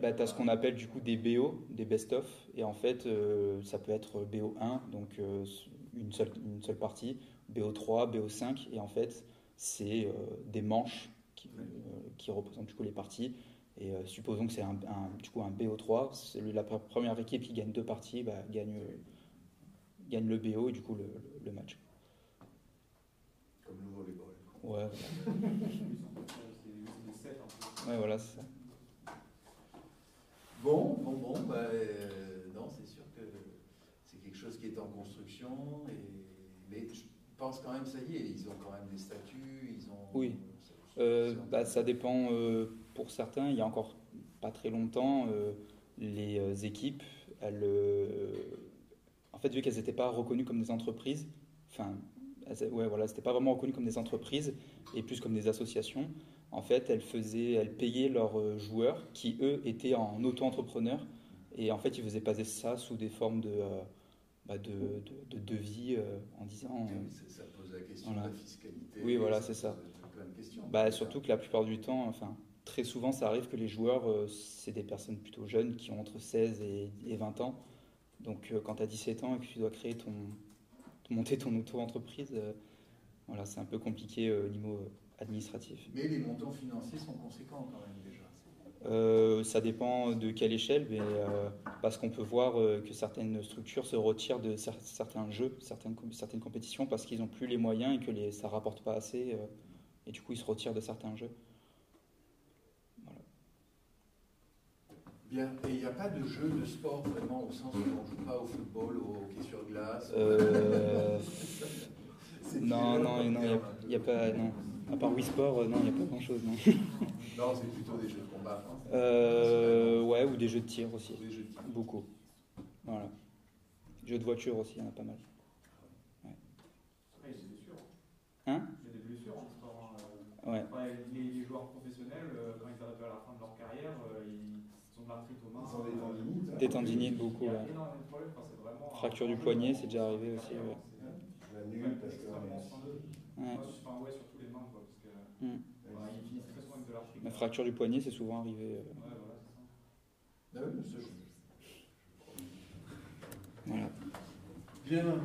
I: Tu
K: as ce qu'on appelle du coup des BO, des best-of, et en fait ça peut être BO1, donc une seule partie, BO3, BO5, et en fait c'est des manches qui représentent du coup les parties. Et supposons que c'est un BO3, c'est la première équipe qui gagne 2 parties gagne le BO et du coup le match.
A: Comme le volleyball.
K: Ouais. Ouais, voilà, c'est ça.
A: Bon, non, c'est sûr que c'est quelque chose qui est en construction, mais je pense quand même, ça y est, ils ont quand même des statuts, ils ont...
K: Oui, ça dépend pour certains, il y a encore pas très longtemps, les équipes, en fait, vu qu'elles n'étaient pas reconnues comme des entreprises, c'était pas vraiment reconnues comme des entreprises, et plus comme des associations. En fait, elles payaient leurs joueurs qui, eux, étaient en auto-entrepreneurs. Et en fait, ils faisaient passer ça sous des formes de devis en disant...
A: ça pose la question de la fiscalité.
K: Oui, voilà, c'est ça.
A: Plein de questions.
K: Surtout que la plupart du temps, très souvent, ça arrive que les joueurs, c'est des personnes plutôt jeunes qui ont entre 16 et 20 ans. Donc, quand tu as 17 ans et que tu dois monter ton auto-entreprise, c'est un peu compliqué au niveau... administratif.
A: Mais les montants financiers sont conséquents quand même déjà.
K: Ça dépend de quelle échelle, mais parce qu'on peut voir que certaines structures se retirent de certains jeux, certaines compétitions parce qu'ils n'ont plus les moyens et que ça ne rapporte pas assez, et du coup ils se retirent de certains jeux. Voilà.
A: Bien, et il n'y a pas de jeu de sport vraiment au sens où on ne joue pas au football, au hockey sur glace
K: Non, il n'y a pas... Non. À part Wii Sport, non, il n'y a pas grand-chose. Non,
A: non, c'est plutôt des jeux de combat.
K: Ouais, ou des jeux de tir aussi.
A: Des jeux de tir.
K: Beaucoup. Voilà. Jeux de voiture aussi, il y en a pas mal.
I: Ouais. Après, il y a des blessures.
K: Hein?
I: Il y a des blessures en sport.
K: Ouais.
I: Les joueurs professionnels, quand ils arrivent à la fin de leur carrière, ils ont de l'arthrite aux mains.
A: Ils ont des tendinites.
K: Des tendinites, beaucoup.
I: Il y a
K: ouais.
I: énormément de problèmes. C'est vraiment
K: Fracture du poignet, c'est déjà arrivé aussi. Ouais.
A: La nulle, parce que...
I: Ouais, surtout les mains, quoi, parce que ils finissent très souvent avec de l'arthrite.
K: La fracture du poignet, c'est souvent arrivé.
I: Ouais, voilà, c'est ça.
A: Ah oui, mais ça,
K: Voilà.
A: Bien.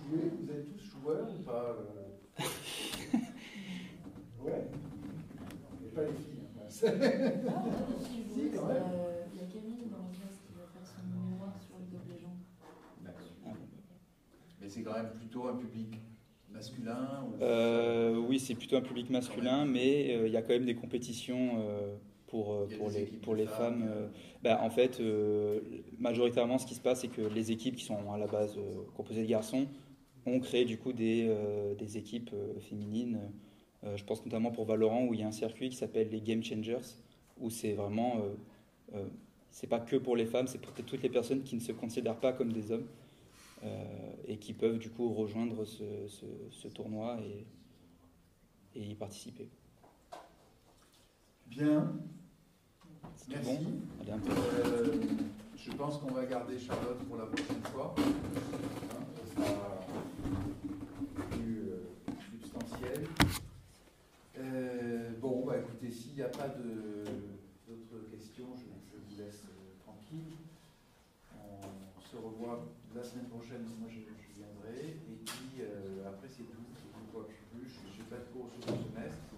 A: Vous êtes tous joueurs ou pas Ouais. Mais pas les filles.
B: Si, quand même. Il y a Camille dans la classe qui va faire son mémoire sur League of Legends.
A: D'accord. Mais c'est quand même plutôt un public masculin
K: Oui, c'est plutôt un public masculin, mais il y a quand même des compétitions pour les femmes. En fait, majoritairement, ce qui se passe, c'est que les équipes qui sont à la base composées de garçons on crée du coup des équipes féminines. Je pense notamment pour Valorant où il y a un circuit qui s'appelle les Game Changers, où c'est vraiment, c'est pas que pour les femmes, c'est pour toutes les personnes qui ne se considèrent pas comme des hommes et qui peuvent du coup rejoindre ce tournoi et y participer.
A: Bien.
K: Merci.
A: Merci.
K: Bon. Allez, un peu.
A: Je pense qu'on va garder Charlotte pour la prochaine fois. Ça sera plus substantiel. Bon, bah écoutez, s'il n'y a pas d'autres questions, je vous laisse tranquille. On se revoit la semaine prochaine, moi je viendrai. Et puis après, c'est tout. Je ne vois plus. Je n'ai pas de cours sur le semestre.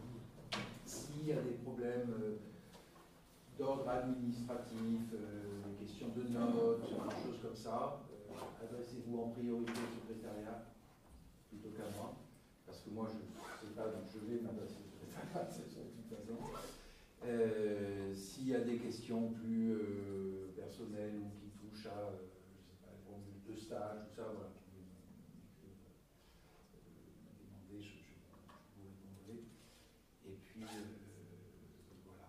A: S'il y a des problèmes d'ordre administratif, des questions de notes, des choses comme ça, adressez-vous en priorité au secrétariat plutôt qu'à moi, parce que moi je ne sais pas, donc je vais m'adresser au secrétariat de toute façon. S'il y a des questions plus personnelles ou qui touchent à, je sais pas, les formules de stage, tout ça, voilà, demandez, je vous répondrai. Et puis voilà.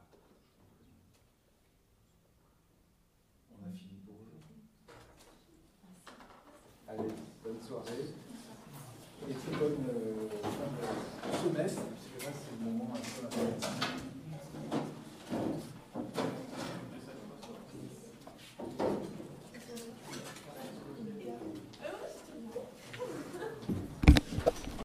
A: On a fini pour aujourd'hui. Allez, bonne soirée. Et très bonne fin de semestre, parce que là c'est